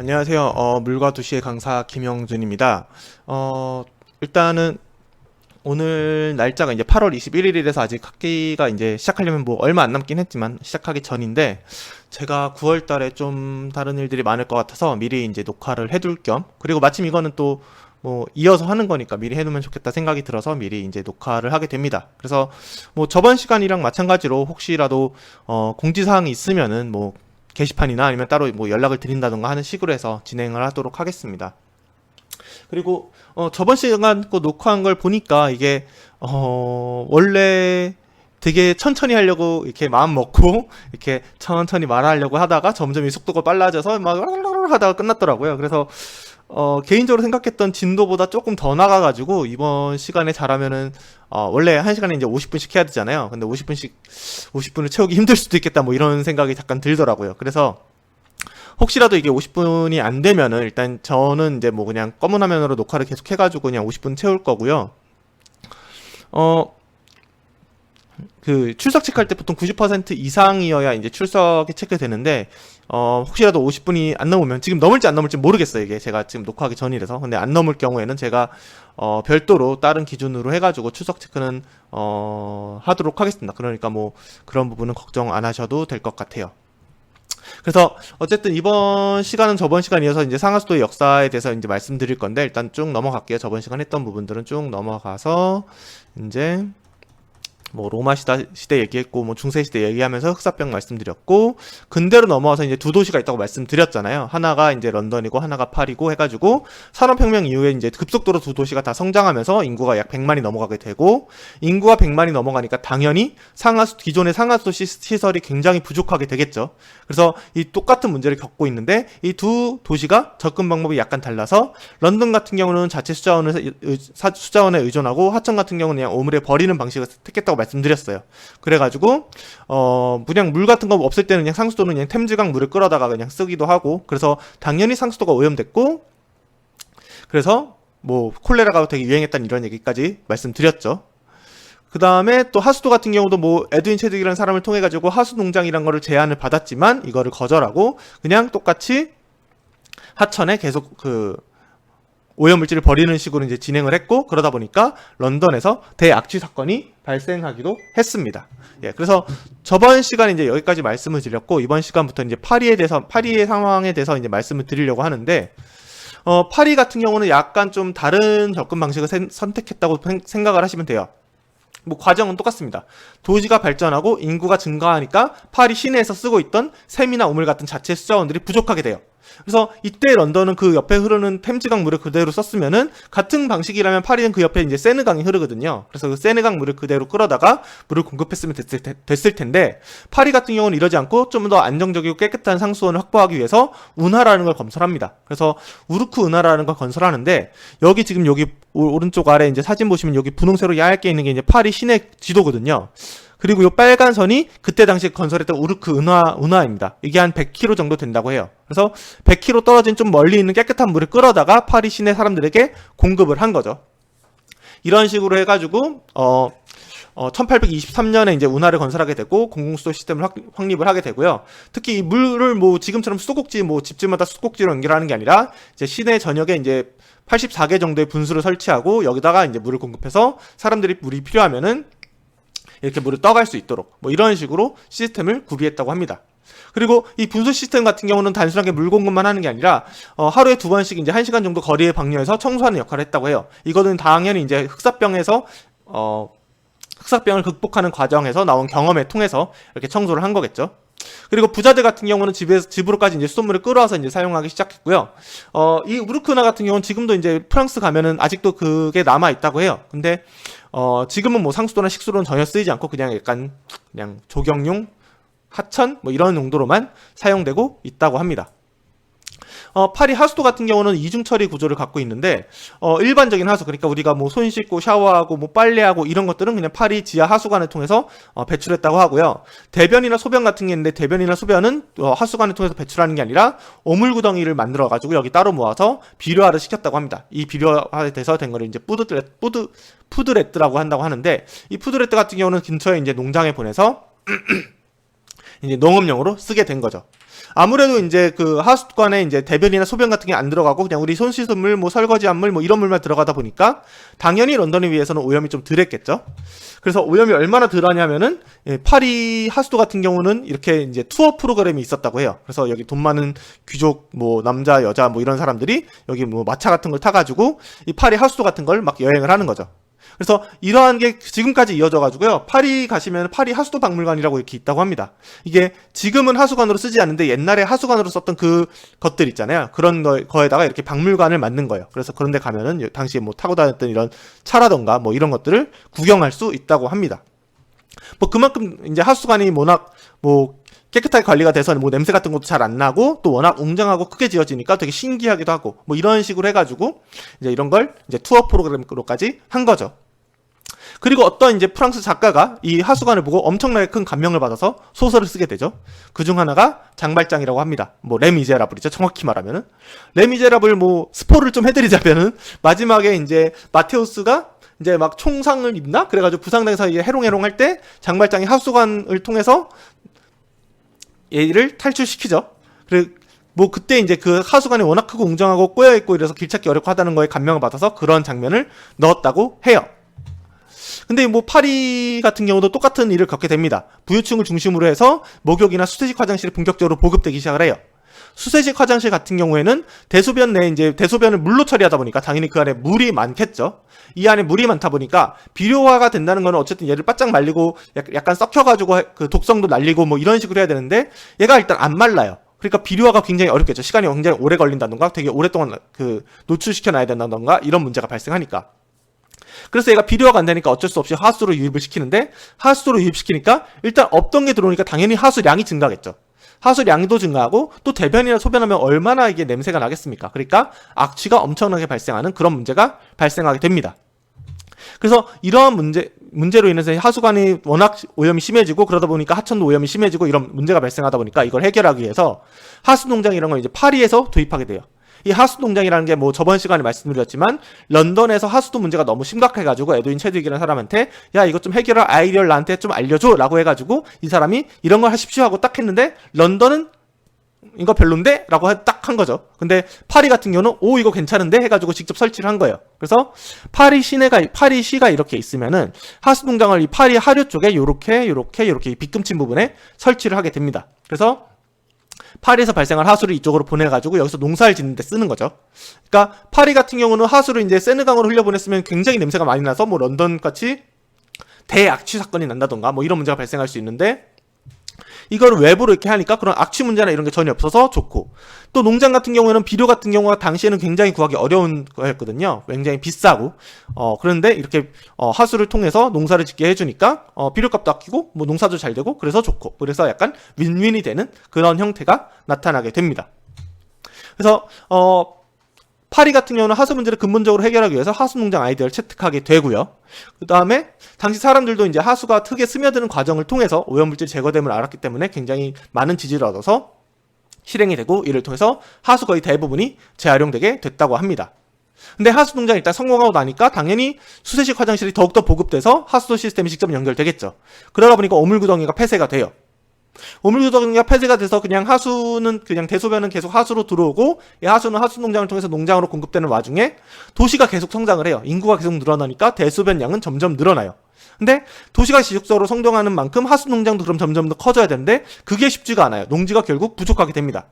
안녕하세요. 물과 도시의 강사 김영준입니다. 일단은 오늘 날짜가 이제 8월 21일이라서 아직 학기가 이제 시작하려면 뭐 얼마 안 남긴 했지만 시작하기 전인데 제가 9월 달에 좀 다른 일들이 많을 것 같아서 미리 이제 녹화를 해둘 겸, 그리고 마침 이거는 또 뭐 이어서 하는 거니까 미리 해두면 좋겠다 생각이 들어서 미리 이제 녹화를 하게 됩니다. 그래서 뭐 저번 시간이랑 마찬가지로 혹시라도 공지사항이 있으면은 뭐 게시판이나 아니면 따로 뭐 연락을 드린다던가 하는 식으로 해서 진행을 하도록 하겠습니다. 그리고 저번 시간 거 녹화한 걸 보니까 이게 원래 되게 천천히 하려고 이렇게 마음 먹고 이렇게 천천히 말하려고 하다가 점점 이 속도가 빨라져서 막 하다가 끝났더라고요. 그래서 개인적으로 생각했던 진도보다 조금 더 나가가지고 이번 시간에 잘하면은 원래 한 시간에 이제 50분씩 해야 되잖아요. 근데 50분을 채우기 힘들 수도 있겠다 뭐 이런 생각이 잠깐 들더라고요. 그래서 혹시라도 이게 50분이 안 되면은 일단 저는 이제 뭐 그냥 검은 화면으로 녹화를 계속 해가지고 그냥 50분 채울 거고요. 그 출석 체크할 때 보통 90% 이상이어야 이제 출석이 체크되는데 혹시라도 50분이 안 넘으면, 지금 넘을지 안 넘을지 모르겠어요. 이게 제가 지금 녹화하기 전이라서. 근데 안 넘을 경우에는 제가 별도로 다른 기준으로 해가지고 출석 체크는 하도록 하겠습니다. 그러니까 뭐 그런 부분은 걱정 안 하셔도 될 것 같아요. 그래서 어쨌든 이번 시간은 저번 시간 이어서 이제 상하수도의 역사에 대해서 이제 말씀드릴 건데, 일단 쭉 넘어갈게요. 저번 시간 했던 부분들은 쭉 넘어가서 이제 뭐 로마 시대 얘기했고 뭐 중세 시대 얘기하면서 흑사병 말씀드렸고, 근대로 넘어와서 이제 두 도시가 있다고 말씀드렸잖아요. 하나가 이제 런던이고 하나가 파리고 해가지고 산업혁명 이후에 이제 급속도로 두 도시가 다 성장하면서 인구가 약 100만이 넘어가게 되고, 인구가 100만이 넘어가니까 당연히 기존의 상하수도 시설이 굉장히 부족하게 되겠죠. 그래서 이 똑같은 문제를 겪고 있는데 이 두 도시가 접근 방법이 약간 달라서, 런던 같은 경우는 자체 수자원에 의존하고 하천 같은 경우는 그냥 오물에 버리는 방식을 택했다고 말씀드렸어요. 그래가지고 그냥 물 같은 거 없을 때는 그냥 상수도는 그냥 템즈강 물을 끌어다가 그냥 쓰기도 하고, 그래서 당연히 상수도가 오염됐고, 그래서 뭐 콜레라가 되게 유행했다는 이런 얘기까지 말씀드렸죠. 그 다음에 또 하수도 같은 경우도 뭐 에드윈 체득이라는 사람을 통해 가지고 하수 농장이란 거를 제안을 받았지만 이거를 거절하고 그냥 똑같이 하천에 계속 그 오염물질을 버리는 식으로 이제 진행을 했고, 그러다 보니까 런던에서 대악취 사건이 발생하기도 했습니다. 예, 그래서 저번 시간에 이제 여기까지 말씀을 드렸고, 이번 시간부터 이제 파리의 상황에 대해서 이제 말씀을 드리려고 하는데, 파리 같은 경우는 약간 좀 다른 접근 방식을 선택했다고 생각을 하시면 돼요. 뭐 과정은 똑같습니다. 도시가 발전하고 인구가 증가하니까 파리 시내에서 쓰고 있던 샘이나 우물 같은 자체 수자원들이 부족하게 돼요. 그래서 이때 런던은 그 옆에 흐르는 템즈강 물을 그대로 썼으면은, 같은 방식이라면 파리는 그 옆에 이제 세느강이 흐르거든요. 그래서 그 세느강 물을 그대로 끌어다가 물을 공급했으면 됐을 텐데, 파리 같은 경우는 이러지 않고 좀 더 안정적이고 깨끗한 상수원을 확보하기 위해서 운하라는 걸 건설합니다. 그래서 우르크 운하라는 걸 건설하는데, 여기 지금 여기 오른쪽 아래 이제 사진 보시면 여기 분홍색으로 얇게 있는 게 이제 파리 시내 지도거든요. 그리고 이 빨간 선이 그때 당시 건설했던 우르크 운하입니다. 이게 한 100km 정도 된다고 해요. 그래서 100km 떨어진 좀 멀리 있는 깨끗한 물을 끌어다가 파리 시내 사람들에게 공급을 한 거죠. 이런 식으로 해가지고 1823년에 이제 운하를 건설하게 되고 공공수도 시스템을 확립을 하게 되고요. 특히 이 물을 뭐 지금처럼 수도꼭지 뭐 집집마다 수도꼭지로 연결하는 게 아니라 이제 시내 전역에 이제 84개 정도의 분수를 설치하고 여기다가 이제 물을 공급해서 사람들이 물이 필요하면은 이렇게 물을 떠갈 수 있도록 뭐 이런 식으로 시스템을 구비했다고 합니다. 그리고 이 분수 시스템 같은 경우는 단순하게 물 공급만 하는 게 아니라 하루에 2번씩 이제 1시간 정도 거리에 방류해서 청소하는 역할을 했다고 해요. 이거는 당연히 이제 흑사병을 극복하는 과정에서 나온 경험에 통해서 이렇게 청소를 한 거겠죠. 그리고 부자들 같은 경우는 집으로까지 이제 수돗물을 끌어와서 이제 사용하기 시작했고요. 이 우르크나 같은 경우는 지금도 이제 프랑스 가면은 아직도 그게 남아 있다고 해요. 근데 지금은 뭐 상수도나 식수로는 전혀 쓰이지 않고 그냥 약간 그냥 조경용 하천 뭐 이런 용도로만 사용되고 있다고 합니다. 파리 하수도 같은 경우는 이중 처리 구조를 갖고 있는데, 일반적인 하수, 그러니까 우리가 뭐 손 씻고 샤워하고 뭐 빨래하고 이런 것들은 그냥 파리 지하 하수관을 통해서 배출했다고 하고요. 대변이나 소변 같은 게 있는데, 대변이나 소변은 하수관을 통해서 배출하는 게 아니라 오물구덩이를 만들어 가지고 여기 따로 모아서 비료화를 시켰다고 합니다. 이 비료화돼서 된 거를 이제 푸드레트라고 한다고 하는데, 이 푸드레트 같은 경우는 근처에 이제 농장에 보내서 이제 농업용으로 쓰게 된 거죠. 아무래도 이제 그 하수관에 이제 대변이나 소변 같은 게 안 들어가고 그냥 우리 손 씻은 물, 뭐 설거지한 물, 뭐 이런 물만 들어가다 보니까 당연히 런던에 비해서는 오염이 좀 덜했겠죠. 그래서 오염이 얼마나 덜하냐면은 파리 하수도 같은 경우는 이렇게 이제 투어 프로그램이 있었다고 해요. 그래서 여기 돈 많은 귀족, 뭐 남자, 여자, 뭐 이런 사람들이 여기 뭐 마차 같은 걸 타가지고 이 파리 하수도 같은 걸 막 여행을 하는 거죠. 그래서 이러한 게 지금까지 이어져 가지고요. 파리 가시면 파리 하수도 박물관이라고 이렇게 있다고 합니다. 이게 지금은 하수관으로 쓰지 않는데 옛날에 하수관으로 썼던 그 것들 있잖아요. 그런 거에다가 이렇게 박물관을 만든 거예요. 그래서 그런 데 가면은 당시에 뭐 타고 다녔던 이런 차라던가 뭐 이런 것들을 구경할 수 있다고 합니다. 뭐 그만큼 이제 하수관이 워낙 뭐 깨끗하게 관리가 돼서 뭐 냄새 같은 것도 잘 안 나고 또 워낙 웅장하고 크게 지어지니까 되게 신기하기도 하고 뭐 이런 식으로 해가지고 이제 이런 걸 이제 투어 프로그램으로까지 한 거죠. 그리고 어떤 이제 프랑스 작가가 이 하수관을 보고 엄청나게 큰 감명을 받아서 소설을 쓰게 되죠. 그중 하나가 장발장이라고 합니다. 뭐 레미제라블이죠. 정확히 말하면은 레미제라블 뭐 스포를 좀 해드리자면은 마지막에 이제 마테우스가 이제 막 총상을 입나 그래가지고 부상당해서 이제 해롱해롱 할 때 장발장이 하수관을 통해서 얘를 탈출시키죠. 그리고 뭐 그때 이제 그 하수관이 워낙 크고 웅장하고 꼬여있고 이래서 길찾기 어렵고 하다는 거에 감명을 받아서 그런 장면을 넣었다고 해요. 근데 뭐 파리 같은 경우도 똑같은 일을 겪게 됩니다. 부유층을 중심으로 해서 목욕이나 수세식 화장실이 본격적으로 보급되기 시작을 해요. 수세식 화장실 같은 경우에는 대소변 내에 이제 대소변을 물로 처리하다 보니까 당연히 그 안에 물이 많겠죠. 이 안에 물이 많다 보니까 비료화가 된다는 거는 어쨌든 얘를 바짝 말리고 약간 썩혀가지고 그 독성도 날리고 뭐 이런 식으로 해야 되는데 얘가 일단 안 말라요. 그러니까 비료화가 굉장히 어렵겠죠. 시간이 굉장히 오래 걸린다던가 되게 오랫동안 그 노출시켜 놔야 된다던가 이런 문제가 발생하니까. 그래서 얘가 비료화가 안 되니까 어쩔 수 없이 하수로 유입을 시키는데 하수로 유입시키니까 일단 없던 게 들어오니까 당연히 하수량이 증가하겠죠. 하수량도 증가하고 또 대변이나 소변하면 얼마나 이게 냄새가 나겠습니까? 그러니까 악취가 엄청나게 발생하는 그런 문제가 발생하게 됩니다. 그래서 이러한 문제로 인해서 하수관이 워낙 오염이 심해지고 그러다 보니까 하천도 오염이 심해지고 이런 문제가 발생하다 보니까 이걸 해결하기 위해서 하수농장 이런 걸 이제 파리에서 도입하게 돼요. 이 하수농장이라는 게 뭐 저번 시간에 말씀드렸지만 런던에서 하수도 문제가 너무 심각해가지고 에드윈 체드윅이라는 사람한테 야 이것 좀 해결할 아이디어를 나한테 좀 알려줘 라고 해가지고 이 사람이 이런 걸 하십시오 하고 딱 했는데 런던은 이거 별론데? 라고 딱 한 거죠. 근데 파리 같은 경우는 오 이거 괜찮은데? 해가지고 직접 설치를 한 거예요. 그래서 파리시가 이렇게 있으면은 하수농장을 이 파리 하류 쪽에 요렇게 빗금친 부분에 설치를 하게 됩니다. 그래서 파리에서 발생한 하수를 이쪽으로 보내가지고 여기서 농사를 짓는 데 쓰는 거죠. 그러니까 파리 같은 경우는 하수를 이제 세느강으로 흘려보냈으면 굉장히 냄새가 많이 나서 뭐 런던 같이 대악취 사건이 난다던가 뭐 이런 문제가 발생할 수 있는데 이걸 외부로 이렇게 하니까 그런 악취 문제나 이런 게 전혀 없어서 좋고 또 농장 같은 경우에는 비료 같은 경우가 당시에는 굉장히 구하기 어려운 거였거든요. 굉장히 비싸고 그런데 이렇게 하수를 통해서 농사를 짓게 해주니까 비료값도 아끼고 뭐 농사도 잘 되고 그래서 좋고 그래서 약간 윈윈이 되는 그런 형태가 나타나게 됩니다. 그래서 파리 같은 경우는 하수 문제를 근본적으로 해결하기 위해서 하수농장 아이디어를 채택하게 되고요. 그 다음에 당시 사람들도 이제 하수가 흙에 스며드는 과정을 통해서 오염물질 제거됨을 알았기 때문에 굉장히 많은 지지를 얻어서 실행이 되고 이를 통해서 하수 거의 대부분이 재활용되게 됐다고 합니다. 근데 하수농장이 일단 성공하고 나니까 당연히 수세식 화장실이 더욱더 보급돼서 하수도 시스템이 직접 연결되겠죠. 그러다 보니까 오물구덩이가 폐쇄가 돼요. 오물구덩이가 폐쇄가 돼서 그냥 하수는 그냥 대소변은 계속 하수로 들어오고 이 하수는 하수농장을 통해서 농장으로 공급되는 와중에 도시가 계속 성장을 해요. 인구가 계속 늘어나니까 대소변 양은 점점 늘어나요. 근데 도시가 지속적으로 성장하는 만큼 하수농장도 그럼 점점 더 커져야 되는데 그게 쉽지가 않아요. 농지가 결국 부족하게 됩니다.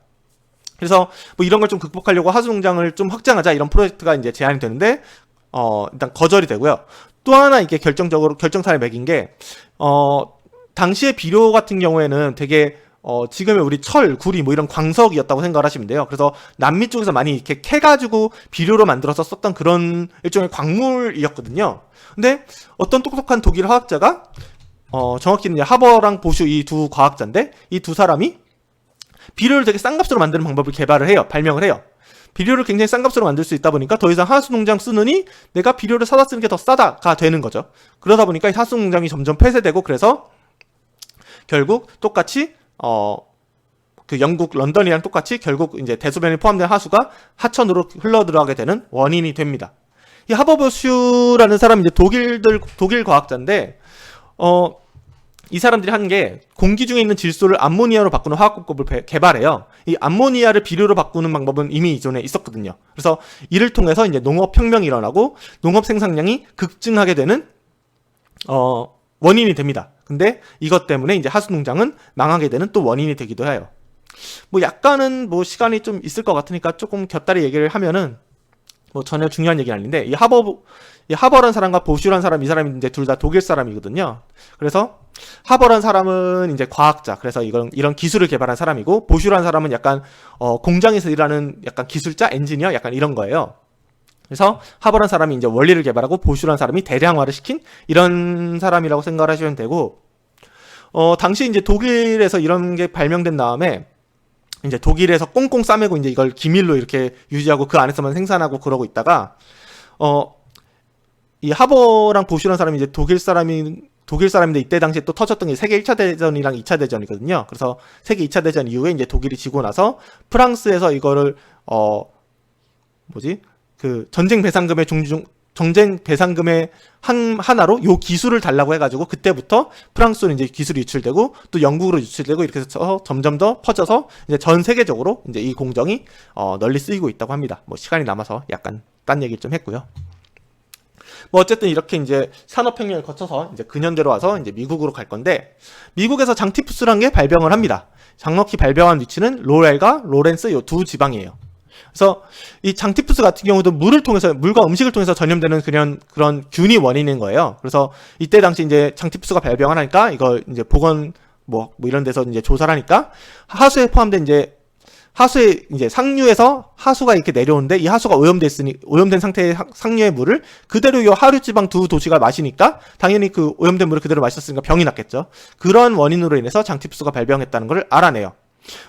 그래서 뭐 이런 걸 좀 극복하려고 하수농장을 좀 확장하자 이런 프로젝트가 이제 제안이 되는데 일단 거절이 되고요. 또 하나 이게 결정타를 매긴 게 당시의 비료 같은 경우에는 되게 지금의 우리 철, 구리 뭐 이런 광석이었다고 생각을 하시면 돼요. 그래서 남미 쪽에서 많이 이렇게 캐가지고 비료로 만들어서 썼던 그런 일종의 광물이었거든요. 근데 어떤 똑똑한 독일 화학자가 정확히는 하버랑 보슈 이 두 과학자인데 이 두 사람이 비료를 되게 싼 값으로 만드는 방법을 발명을 해요. 비료를 굉장히 싼 값으로 만들 수 있다 보니까 더 이상 하수농장 쓰느니 내가 비료를 사다 쓰는 게 더 싸다가 되는 거죠. 그러다 보니까 하수농장이 점점 폐쇄되고 그래서 결국 똑같이 그 영국 런던이랑 똑같이 결국 이제 대소변이 포함된 하수가 하천으로 흘러 들어가게 되는 원인이 됩니다. 이 하버보슈라는 사람이 이제 독일 과학자인데 이 사람들이 한 게 공기 중에 있는 질소를 암모니아로 바꾸는 화학공법을 개발해요. 이 암모니아를 비료로 바꾸는 방법은 이미 이전에 있었거든요. 그래서 이를 통해서 이제 농업혁명이 일어나고 농업 생산량이 급증하게 되는 원인이 됩니다. 근데 이것 때문에 이제 하수농장은 망하게 되는 또 원인이 되기도 해요. 뭐 약간은 뭐 시간이 좀 있을 것 같으니까 조금 곁다리 얘기를 하면은 뭐 전혀 중요한 얘기는 아닌데, 이 하버란 사람과 보슈란 사람, 이 사람이 이제 둘 다 독일 사람이거든요. 그래서 하버란 사람은 이제 과학자, 그래서 이런 기술을 개발한 사람이고, 보슈란 사람은 약간 공장에서 일하는 약간 기술자, 엔지니어, 약간 이런 거예요. 그래서 하버란 사람이 이제 원리를 개발하고, 보슈란 사람이 대량화를 시킨 이런 사람이라고 생각을 하시면 되고, 당시 이제 독일에서 이런 게 발명된 다음에 이제 독일에서 꽁꽁 싸매고 이제 이걸 기밀로 이렇게 유지하고 그 안에서만 생산하고 그러고 있다가, 이 하버랑 보슈란 사람이 이제 독일 사람인데, 이때 당시에 또 터졌던 게 세계 1차 대전이랑 2차 대전이거든요. 그래서 세계 2차 대전 이후에 이제 독일이 지고 나서 프랑스에서 이거를 그 전쟁 배상금의 하나로 요 기술을 달라고 해가지고, 그때부터 프랑스로 이제 기술이 유출되고 또 영국으로 유출되고, 이렇게 해서 점점 더 퍼져서 이제 전 세계적으로 이제 이 공정이 널리 쓰이고 있다고 합니다. 뭐 시간이 남아서 약간 딴 얘기를 좀 했고요. 뭐 어쨌든 이렇게 이제 산업혁명을 거쳐서 이제 근현대로 와서 이제 미국으로 갈 건데, 미국에서 장티푸스라는 게 발병을 합니다. 정확히 발병한 위치는 로렐과 로렌스 요 두 지방이에요. 그래서 이 장티푸스 같은 경우도 물과 음식을 통해서 전염되는 그런 균이 원인인 거예요. 그래서 이때 당시 이제 장티푸스가 발병을 하니까 이걸 이제 보건 뭐 이런 데서 이제 조사를 하니까, 하수에 포함된 하수의 이제 상류에서 하수가 이렇게 내려오는데, 이 하수가 오염된 상태의 상류의 물을 그대로 이 하류 지방 두 도시가 마시니까 당연히 그 오염된 물을 그대로 마셨으니까 병이 났겠죠. 그런 원인으로 인해서 장티푸스가 발병했다는 걸 알아내요.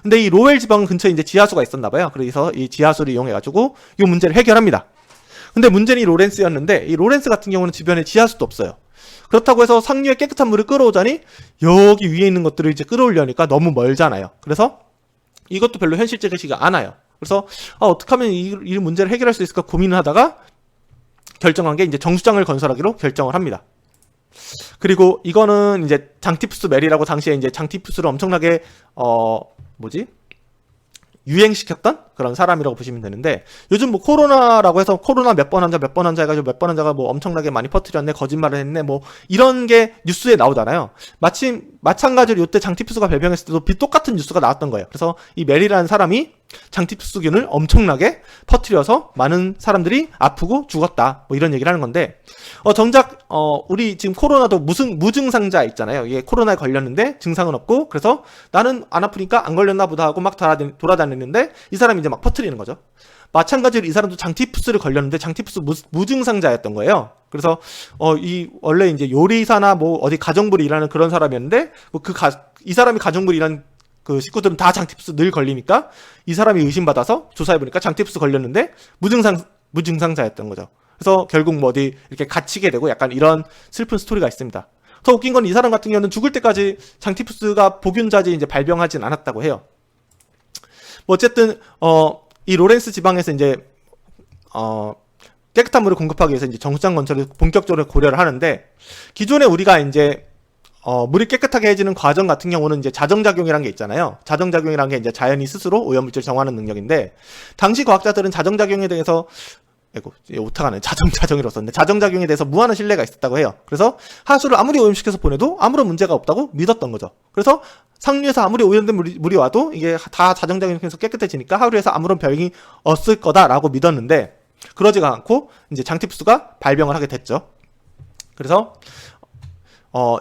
근데 이 로웰 지방 근처에 이제 지하수가 있었나 봐요. 그래서 이 지하수를 이용해 가지고 이 문제를 해결합니다. 근데 문제는 이 로렌스였는데, 이 로렌스 같은 경우는 주변에 지하수도 없어요. 그렇다고 해서 상류에 깨끗한 물을 끌어오자니 여기 위에 있는 것들을 이제 끌어올려니까 너무 멀잖아요. 그래서 이것도 별로 현실적이지가 않아요. 그래서 어떻게 하면 이 문제를 해결할 수 있을까 고민을 하다가 결정한 게 이제 정수장을 건설하기로 결정을 합니다. 그리고 이거는 이제 장티푸스 메리라고 당시에 이제 장티푸스를 엄청나게 유행시켰던 그런 사람이라고 보시면 되는데, 요즘 뭐 코로나라고 해서 코로나 몇 번 환자 해가지고 몇 번 환자가 뭐 엄청나게 많이 퍼뜨렸네, 거짓말을 했네, 뭐 이런 게 뉴스에 나오잖아요. 마찬가지로 이때 장티푸스가 발병했을 때도 똑같은 뉴스가 나왔던 거예요. 그래서 이 메리라는 사람이 장티푸스균을 엄청나게 퍼뜨려서 많은 사람들이 아프고 죽었다, 뭐 이런 얘기를 하는 건데, 정작 우리 지금 코로나도 무증상자 있잖아요. 이게 코로나에 걸렸는데 증상은 없고, 그래서 나는 안 아프니까 안 걸렸나 보다 하고 막 돌아다니는데 이 사람이 이제 막 퍼뜨리는 거죠. 마찬가지로 이 사람도 장티푸스를 걸렸는데 장티푸스 무증상자였던 거예요. 그래서 원래 이제 요리사나 뭐 어디 가정부리 일하는 그런 사람이었는데, 뭐 이 사람이 가정부리 일하는 그 식구들은 다 장티푸스 늘 걸리니까 이 사람이 의심받아서 조사해보니까 장티푸스 걸렸는데 무증상자였던 거죠. 그래서 결국 뭐 어디 이렇게 갇히게 되고 약간 이런 슬픈 스토리가 있습니다. 더 웃긴 건 이 사람 같은 경우는 죽을 때까지 장티푸스가 보균자지 이제 발병하진 않았다고 해요. 뭐 어쨌든 이 로렌스 지방에서 이제 깨끗한 물을 공급하기 위해서 이제 정수장 건설을 본격적으로 고려를 하는데, 기존에 우리가 이제 물이 깨끗하게 해지는 과정 같은 경우는 이제 자정작용이라는 게 있잖아요. 자정작용이라는 게 이제 자연이 스스로 오염물질을 정화하는 능력인데, 당시 과학자들은 자정작용에 대해서 오타가네. 자정작용이라고 썼는데, 자정작용에 대해서 무한한 신뢰가 있었다고 해요. 그래서 하수를 아무리 오염시켜서 보내도 아무런 문제가 없다고 믿었던 거죠. 그래서 상류에서 아무리 오염된 물이 와도 이게 다 자정작용해서 깨끗해지니까 하류에서 아무런 병이 없을 거다라고 믿었는데, 그러지가 않고 이제 장티푸스가 발병을 하게 됐죠. 그래서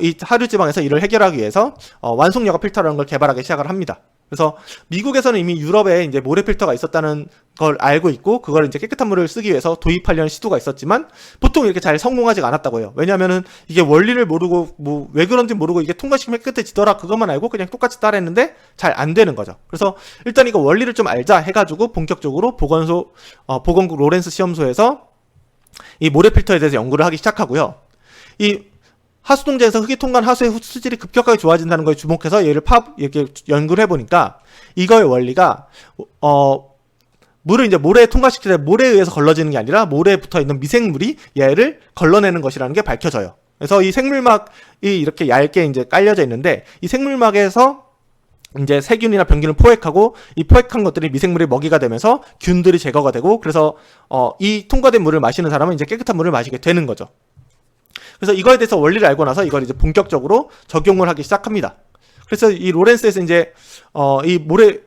이 하류 지방에서 이를 해결하기 위해서 완속여과 필터라는 걸 개발하기 시작을 합니다. 그래서 미국에서는 이미 유럽에 이제 모래 필터가 있었다는 걸 알고 있고, 그걸 이제 깨끗한 물을 쓰기 위해서 도입하려는 시도가 있었지만 보통 이렇게 잘 성공하지가 않았다고 해요. 왜냐면은 이게 원리를 모르고 뭐 왜 그런지 모르고 이게 통과시키면 깨끗해지더라 그것만 알고 그냥 똑같이 따라했는데 잘 안 되는 거죠. 그래서 일단 이거 원리를 좀 알자 해가지고 본격적으로 보건국 로렌스 시험소에서 이 모래 필터에 대해서 연구를 하기 시작하고요. 이 하수동자에서 흙이 통과한 하수의 수질이 급격하게 좋아진다는 거에 주목해서 얘를 이렇게 연구를 해보니까, 이거의 원리가 물을 이제 모래에 통과시킬 때 모래에 의해서 걸러지는 게 아니라 모래에 붙어 있는 미생물이 얘를 걸러내는 것이라는 게 밝혀져요. 그래서 이 생물막이 이렇게 얇게 이제 깔려져 있는데 이 생물막에서 이제 세균이나 병균을 포획하고 이 포획한 것들이 미생물의 먹이가 되면서 균들이 제거가 되고 그래서 이 통과된 물을 마시는 사람은 이제 깨끗한 물을 마시게 되는 거죠. 그래서 이거에 대해서 원리를 알고 나서 이걸 이제 본격적으로 적용을 하기 시작합니다. 그래서 이 로렌스에서 이제 이 모래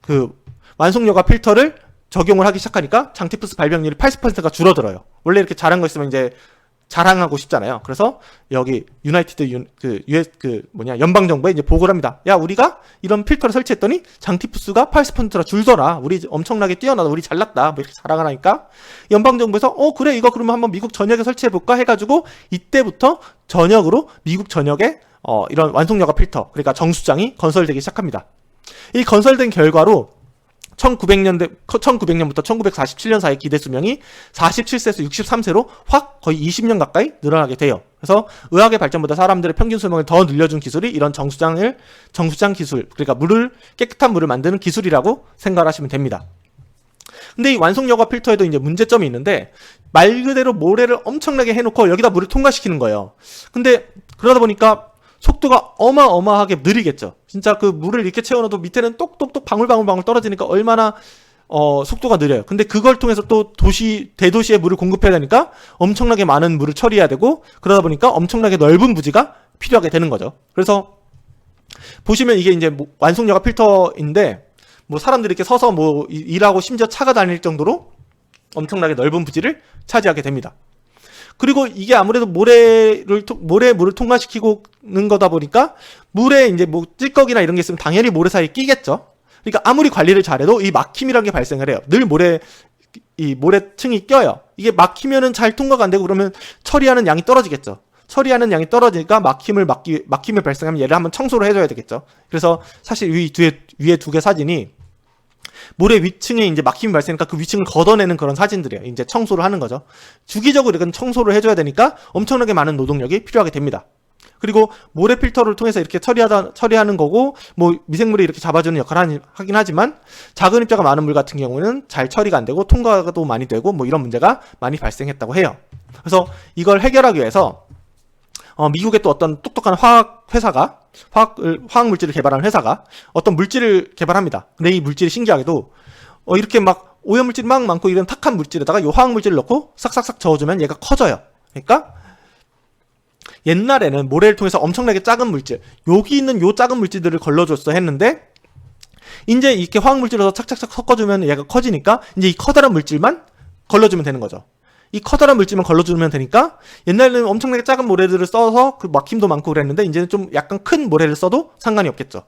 그 완속여과 필터를 적용을 하기 시작하니까 장티푸스 발병률이 80%가 줄어들어요. 원래 이렇게 잘한 거 있으면 이제 자랑하고 싶잖아요. 그래서 여기 유나이티드 연방 정부에 이제 보고를 합니다. 야, 우리가 이런 필터를 설치했더니 장티푸스가 80%가 줄더라. 우리 엄청나게 뛰어나다. 우리 잘났다. 뭐 이렇게 자랑을 하니까 연방 정부에서 그래, 이거 그러면 한번 미국 전역에 설치해 볼까 해가지고 이때부터 전역으로 미국 전역에 이런 완속여과 필터, 그러니까 정수장이 건설되기 시작합니다. 이 건설된 결과로 1900년부터 1947년 사이 기대 수명이 47세에서 63세로 확 거의 20년 가까이 늘어나게 돼요. 그래서 의학의 발전보다 사람들의 평균 수명을 더 늘려준 기술이 이런 정수장 기술, 그러니까 깨끗한 물을 만드는 기술이라고 생각하시면 됩니다. 근데 이 완속여과 필터에도 이제 문제점이 있는데 말 그대로 모래를 엄청나게 해놓고 여기다 물을 통과시키는 거예요. 근데 그러다 보니까 속도가 어마어마하게 느리겠죠. 진짜 그 물을 이렇게 채워놔도 밑에는 똑똑똑 방울방울 떨어지니까 얼마나 속도가 느려요. 근데 그걸 통해서 또 대도시에 물을 공급해야 되니까 엄청나게 많은 물을 처리해야 되고 그러다 보니까 엄청나게 넓은 부지가 필요하게 되는 거죠. 그래서 보시면 이게 이제 완속여과 필터인데 사람들이 이렇게 서서 일하고 심지어 차가 다닐 정도로 엄청나게 넓은 부지를 차지하게 됩니다. 그리고 이게 아무래도 모래에 물을 통과시키는 거다 보니까 물에 이제 찌꺼기나 이런 게 있으면 당연히 모래 사이에 끼겠죠. 그러니까 아무리 관리를 잘해도 이 막힘이라는 게 발생을 해요. 늘 이 모래층이 껴요. 이게 막히면은 잘 통과가 안 되고 그러면 처리하는 양이 떨어지겠죠. 처리하는 양이 떨어지니까 막힘을 발생하면 얘를 한번 청소를 해줘야 되겠죠. 그래서 사실 위에 두 개 사진이 모래 위층에 이제 막힘이 발생하니까 그 위층을 걷어내는 그런 사진들이에요. 이제 청소를 하는 거죠. 주기적으로 이런 청소를 해줘야 되니까 엄청나게 많은 노동력이 필요하게 됩니다. 그리고 모래 필터를 통해서 이렇게 처리하는 거고 미생물이 이렇게 잡아주는 역할을 하긴 하지만 작은 입자가 많은 물 같은 경우는 잘 처리가 안 되고 통과도 많이 되고 이런 문제가 많이 발생했다고 해요. 그래서 이걸 해결하기 위해서 미국의 또 어떤 똑똑한 화학 물질을 개발하는 회사가 어떤 물질을 개발합니다. 근데 이 물질이 신기하게도 이렇게 오염물질이 막 많고 이런 탁한 물질에다가 이 화학 물질을 넣고 싹싹싹 저어주면 얘가 커져요. 그러니까 옛날에는 모래를 통해서 엄청나게 작은 물질, 여기 있는 요 작은 물질들을 걸러줬어 했는데 이제 이렇게 화학 물질을 착착착 섞어주면 얘가 커지니까 이제 이 커다란 물질만 걸러주면 되는 거죠. 이 커다란 물질만 걸러주면 되니까 옛날에는 엄청나게 작은 모래들을 써서 그 막힘도 많고 그랬는데 이제는 좀 약간 큰 모래를 써도 상관이 없겠죠.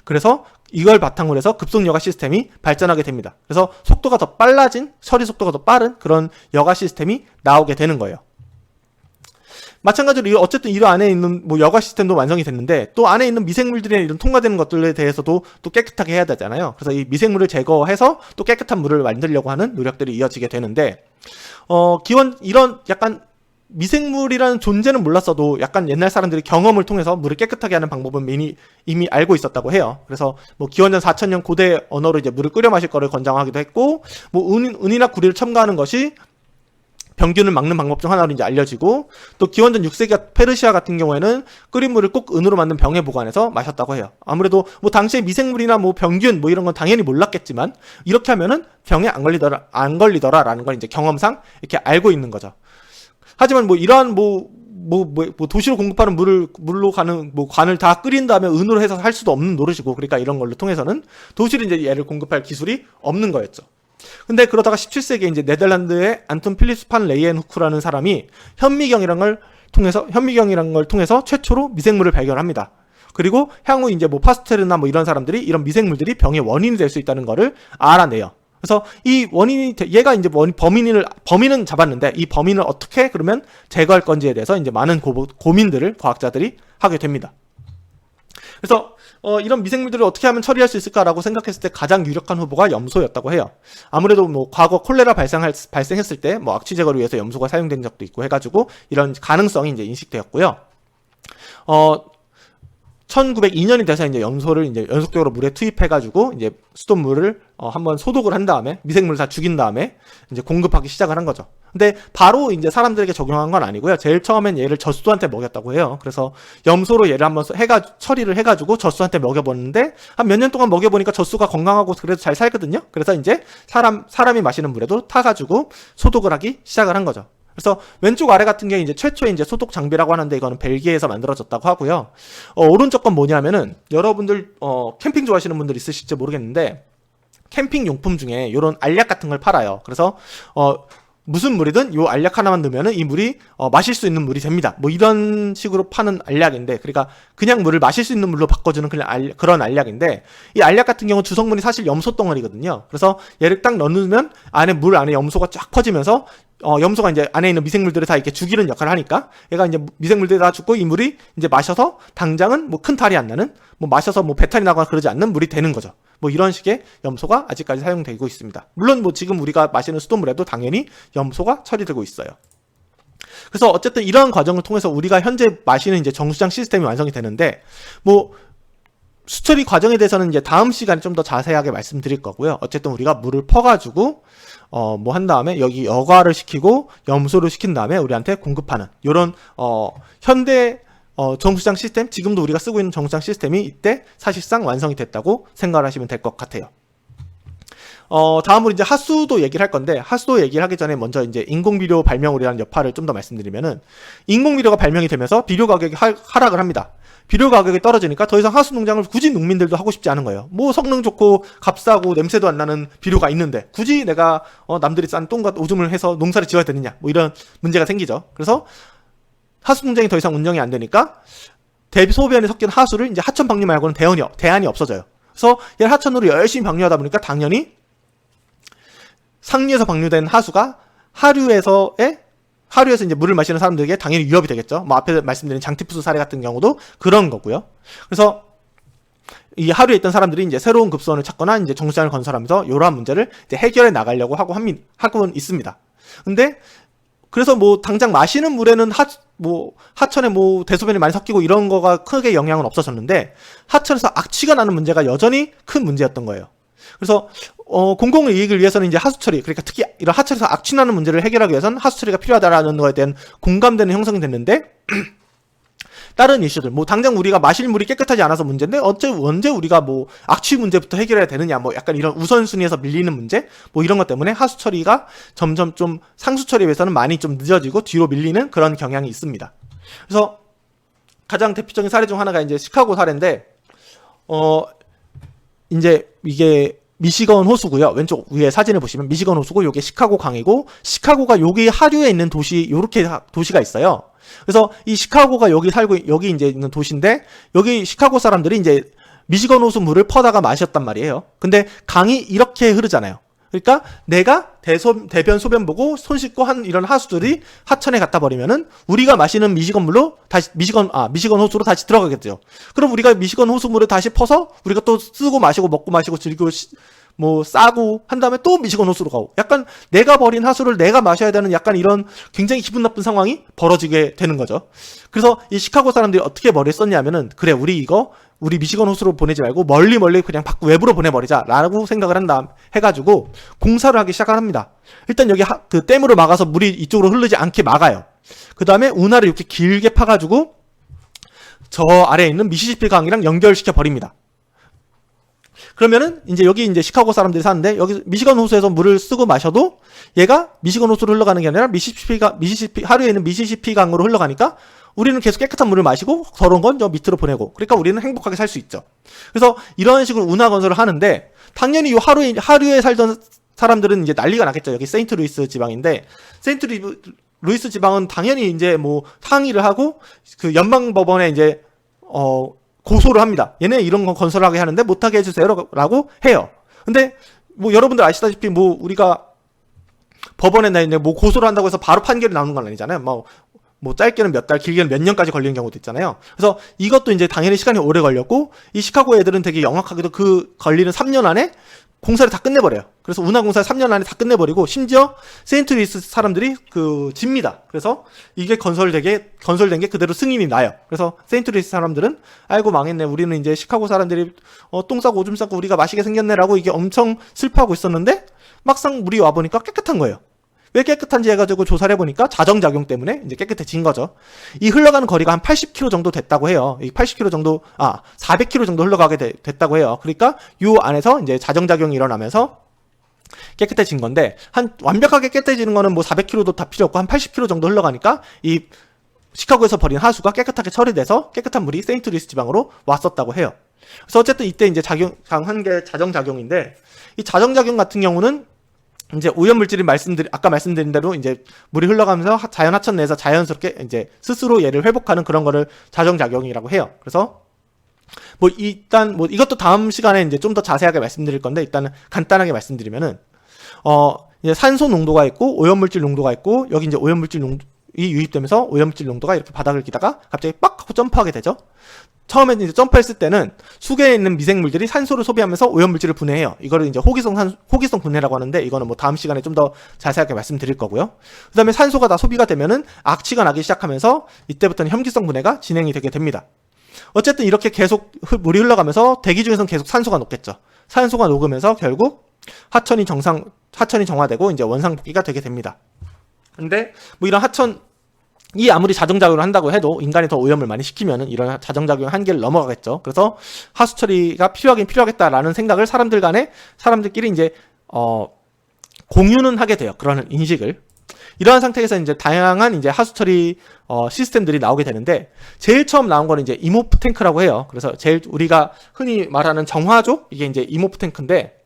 그래서 이걸 바탕으로 해서 급속여과 시스템이 발전하게 됩니다. 그래서 속도가 더 빨라진, 처리 속도가 더 빠른 그런 여과 시스템이 나오게 되는 거예요. 마찬가지로 어쨌든 이 안에 있는 여과 시스템도 완성이 됐는데 또 안에 있는 미생물들이나 이런 통과되는 것들에 대해서도 또 깨끗하게 해야 되잖아요. 그래서 이 미생물을 제거해서 또 깨끗한 물을 만들려고 하는 노력들이 이어지게 되는데 기원 이런 약간 미생물이라는 존재는 몰랐어도 약간 옛날 사람들이 경험을 통해서 물을 깨끗하게 하는 방법은 이미 알고 있었다고 해요. 그래서 기원전 4000년 고대 언어로 이제 물을 끓여 마실 거를 권장하기도 했고 은이나 구리를 첨가하는 것이 병균을 막는 방법 중 하나로 이제 알려지고 또 기원전 6세기 페르시아 같은 경우에는 끓인 물을 꼭 은으로 만든 병에 보관해서 마셨다고 해요. 아무래도 당시에 미생물이나 병균 이런 건 당연히 몰랐겠지만 이렇게 하면은 병에 안 걸리더라라는 걸 이제 경험상 이렇게 알고 있는 거죠. 하지만 이러한 도시로 공급하는 물로 가는 관을 다 끓인 다음에 은으로 해서 할 수도 없는 노릇이고 그러니까 이런 걸로 통해서는 도시로 이제 얘를 공급할 기술이 없는 거였죠. 근데 그러다가 17세기에 이제 네덜란드의 안톤 필립스 판 레이엔후크라는 사람이 현미경이라는 걸 통해서 최초로 미생물을 발견합니다. 그리고 향후 이제 파스테르나 이런 사람들이 이런 미생물들이 병의 원인이 될 수 있다는 거를 알아내요. 그래서 이 얘가 이제 범인은 잡았는데 이 범인을 어떻게 그러면 제거할 건지에 대해서 이제 많은 고민들을 과학자들이 하게 됩니다. 그래서 이런 미생물들을 어떻게 하면 처리할 수 있을까라고 생각했을 때 가장 유력한 후보가 염소였다고 해요. 아무래도 과거 콜레라 발생했을 때 악취 제거를 위해서 염소가 사용된 적도 있고 해가지고 이런 가능성이 이제 인식되었고요. 1902년이 돼서 이제 염소를 이제 연속적으로 물에 투입해가지고 이제 수돗물을 한번 소독을 한 다음에 미생물을 다 죽인 다음에 이제 공급하기 시작을 한 거죠. 근데 바로 이제 사람들에게 적용한 건 아니고요. 제일 처음엔 얘를 젖소한테 먹였다고 해요. 그래서 염소로 얘를 한번 처리를 해가지고 젖소한테 먹여보는데 한 몇 년 동안 먹여보니까 젖소가 건강하고 그래도 잘 살거든요. 그래서 이제 사람이 마시는 물에도 타가지고 소독을 하기 시작을 한 거죠. 그래서 왼쪽 아래 같은 게 이제 최초의 이제 소독 장비라고 하는데 이거는 벨기에에서 만들어졌다고 하고요. 오른쪽 건 뭐냐면은 여러분들 캠핑 좋아하시는 분들 있으실지 모르겠는데 캠핑 용품 중에 이런 알약 같은 걸 팔아요. 그래서 무슨 물이든 요 알약 하나만 넣으면은 이 물이 마실 수 있는 물이 됩니다. 뭐 이런 식으로 파는 알약인데, 그러니까 그냥 물을 마실 수 있는 물로 바꿔주는 그런 알약인데, 이 알약 같은 경우는 주성분이 사실 염소 덩어리거든요. 그래서 얘를 딱 넣으면 물 안에 염소가 쫙 퍼지면서 염소가 이제 안에 있는 미생물들을 다 이렇게 죽이는 역할을 하니까 얘가 이제 미생물들이 다 죽고 이 물이 이제 마셔서 당장은 뭐 큰 탈이 안 나는, 뭐 마셔서 뭐 배탈이 나거나 그러지 않는 물이 되는 거죠. 뭐 이런 식의 염소가 아직까지 사용되고 있습니다. 물론 뭐 지금 우리가 마시는 수돗물에도 당연히 염소가 처리되고 있어요. 그래서 어쨌든 이러한 과정을 통해서 우리가 현재 마시는 이제 정수장 시스템이 완성이 되는데, 뭐 수처리 과정에 대해서는 이제 다음 시간에 좀 더 자세하게 말씀드릴 거고요. 어쨌든 우리가 물을 퍼가지고 뭐 한 다음에 여기 여과를 시키고 염소를 시킨 다음에 우리한테 공급하는 요런 현대 정수장 시스템, 지금도 우리가 쓰고 있는 정수장 시스템이 이때 사실상 완성이 됐다고 생각을 하시면 될 것 같아요. 다음으로 이제 하수도 얘기를 할 건데, 하수도 얘기를 하기 전에 먼저 이제 인공비료 발명으로라는 여파를 좀 더 말씀드리면은, 인공비료가 발명이 되면서 비료 가격이 하락을 합니다. 비료 가격이 떨어지니까 더 이상 하수 농장을 굳이 농민들도 하고 싶지 않은 거예요. 뭐 성능 좋고 값싸고 냄새도 안 나는 비료가 있는데 굳이 내가 남들이 싼 똥과 오줌을 해서 농사를 지어야 되느냐, 뭐 이런 문제가 생기죠. 그래서 하수 농장이 더 이상 운영이 안 되니까 대소변에 섞인 하수를 이제 하천 방류 말고는 대안이 없어져요. 그래서 얘를 하천으로 열심히 방류하다 보니까 당연히 상류에서 방류된 하수가 하류에서 이제 물을 마시는 사람들에게 당연히 위협이 되겠죠. 뭐 앞에 말씀드린 장티푸스 사례 같은 경우도 그런 거고요. 그래서 이 하류에 있던 사람들이 이제 새로운 급수원을 찾거나 이제 정수장을 건설하면서 이러한 문제를 이제 해결해 나가려고 하고는 있습니다. 근데 그래서 뭐 당장 마시는 물에는 하천에 뭐 대소변이 많이 섞이고 이런 거가 크게 영향은 없어졌는데, 하천에서 악취가 나는 문제가 여전히 큰 문제였던 거예요. 그래서 공공 이익을 위해서는 이제 하수처리, 그러니까 특히 이런 하천에서 악취 나는 문제를 해결하기 위해서는 하수처리가 필요하다라는 거에 대한 공감대는 형성이 됐는데, 다른 이슈들, 뭐 당장 우리가 마실 물이 깨끗하지 않아서 문제인데 언제 우리가 뭐 악취 문제부터 해결해야 되느냐, 뭐 약간 이런 우선순위에서 밀리는 문제, 뭐 이런 것 때문에 하수 처리가 점점 좀 상수 처리에 비해서는 많이 좀 늦어지고 뒤로 밀리는 그런 경향이 있습니다. 그래서 가장 대표적인 사례 중 하나가 이제 시카고 사례인데, 이제 이게 미시건 호수고요. 왼쪽 위에 사진을 보시면 미시건 호수고, 요게 시카고 강이고, 시카고가 여기 하류에 있는 도시, 요렇게 도시가 있어요. 그래서 이 시카고가 여기 이제 있는 도시인데, 여기 시카고 사람들이 이제 미시건 호수 물을 퍼다가 마셨단 말이에요. 근데 강이 이렇게 흐르잖아요. 그러니까 내가 대변 소변 보고 손 씻고 한 이런 하수들이 하천에 갖다 버리면은 우리가 마시는 미시건 물로 다시 미시건 호수로 다시 들어가겠죠. 그럼 우리가 미시건 호수 물을 다시 퍼서 우리가 또 쓰고 마시고 먹고 마시고 즐기고 뭐 싸고 한 다음에 또 미시건 호수로 가고, 약간 내가 버린 하수를 내가 마셔야 되는 약간 이런 굉장히 기분 나쁜 상황이 벌어지게 되는 거죠. 그래서 이 시카고 사람들이 어떻게 머리를 썼냐면은, 그래, 우리 미시건 호수로 보내지 말고 멀리 그냥 밖 외부로 보내버리자라고 생각을 한 다음 해가지고 공사를 하기 시작합니다. 일단 여기 그 댐으로 막아서 물이 이쪽으로 흐르지 않게 막아요. 그 다음에 운하를 이렇게 길게 파가지고 저 아래에 있는 미시시피 강이랑 연결시켜 버립니다. 그러면은 이제 여기 이제 시카고 사람들이 사는데, 여기 미시건 호수에서 물을 쓰고 마셔도 얘가 미시건 호수로 흘러가는 게 아니라 하류에 있는 미시시피 강으로 흘러가니까 우리는 계속 깨끗한 물을 마시고 더러운 건 저 밑으로 보내고, 그러니까 우리는 행복하게 살 수 있죠. 그래서 이런 식으로 운하 건설을 하는데, 당연히 이 하류에 살던 사람들은 이제 난리가 났겠죠. 여기 세인트루이스 지방인데, 세인트루이스 지방은 당연히 이제 뭐 항의를 하고 그 연방법원에 이제 고소를 합니다. 얘네 이런 거 건설하게 하는데 못하게 해주세요라고 해요. 근데 뭐 여러분들 아시다시피 뭐 우리가 법원에 이제 뭐 고소를 한다고 해서 바로 판결이 나오는 건 아니잖아요. 뭐 짧게는 몇 달, 길게는 몇 년까지 걸리는 경우도 있잖아요. 그래서 이것도 이제 당연히 시간이 오래 걸렸고, 이 시카고 애들은 되게 영악하게도 그 걸리는 3년 안에 공사를 다 끝내버려요. 그래서 운하공사 3년 안에 다 끝내버리고 심지어 세인트루이스 사람들이 집니다. 그래서 이게 건설된 게 그대로 승인이 나요. 그래서 세인트루이스 사람들은 아이고 망했네. 우리는 이제 시카고 사람들이 똥 싸고 오줌 싸고 우리가 마시게 생겼네라고 이게 엄청 슬퍼하고 있었는데 막상 물이 와보니까 깨끗한 거예요. 왜 깨끗한지 해가지고 조사를 해보니까 자정작용 때문에 이제 깨끗해진 거죠. 이 흘러가는 거리가 한 80km 정도 됐다고 해요. 이 80km 정도, 400km 정도 흘러가게 됐다고 해요. 그러니까 요 안에서 이제 자정작용이 일어나면서 깨끗해진 건데, 완벽하게 깨끗해지는 거는 뭐 400km도 다 필요 없고 한 80km 정도 흘러가니까 이 시카고에서 버린 하수가 깨끗하게 처리돼서 깨끗한 물이 세인트루이스 지방으로 왔었다고 해요. 그래서 어쨌든 이때 이제 작용한 게 자정작용인데, 이 자정작용 같은 경우는 이제 오염물질이 아까 말씀드린 대로 이제 물이 흘러가면서 자연 하천 내에서 자연스럽게 이제 스스로 얘를 회복하는 그런 거를 자정작용이라고 해요. 그래서 일단 이것도 다음 시간에 이제 좀 더 자세하게 말씀드릴 건데, 일단은 간단하게 말씀드리면은 이제 산소 농도가 있고 오염물질 농도가 있고, 여기 이제 오염물질 농도이 유입되면서 오염물질 농도가 이렇게 바닥을 기다가 갑자기 빡 하고 점프하게 되죠. 처음에 이제 점프했을 때는 수계에 있는 미생물들이 산소를 소비하면서 오염물질을 분해해요. 이거를 이제 호기성 분해라고 하는데, 이거는 뭐 다음 시간에 좀 더 자세하게 말씀드릴 거고요. 그 다음에 산소가 다 소비가 되면은 악취가 나기 시작하면서 이때부터는 혐기성 분해가 진행이 되게 됩니다. 어쨌든 이렇게 계속 물이 흘러가면서 대기 중에서는 계속 산소가 녹겠죠. 산소가 녹으면서 결국 하천이 정화되고 이제 원상복귀가 되게 됩니다. 근데 뭐 이런 하천이 아무리 자정작용을 한다고 해도 인간이 더 오염을 많이 시키면은 이런 자정작용 한계를 넘어가겠죠. 그래서 하수 처리가 필요하겠다라는 생각을 사람들끼리 이제 공유는 하게 돼요. 그런 인식을. 이러한 상태에서 이제 다양한 이제 하수 처리 시스템들이 나오게 되는데, 제일 처음 나온 거는 이제 이모프 탱크라고 해요. 그래서 제일 우리가 흔히 말하는 정화조, 이게 이제 이모프 탱크인데,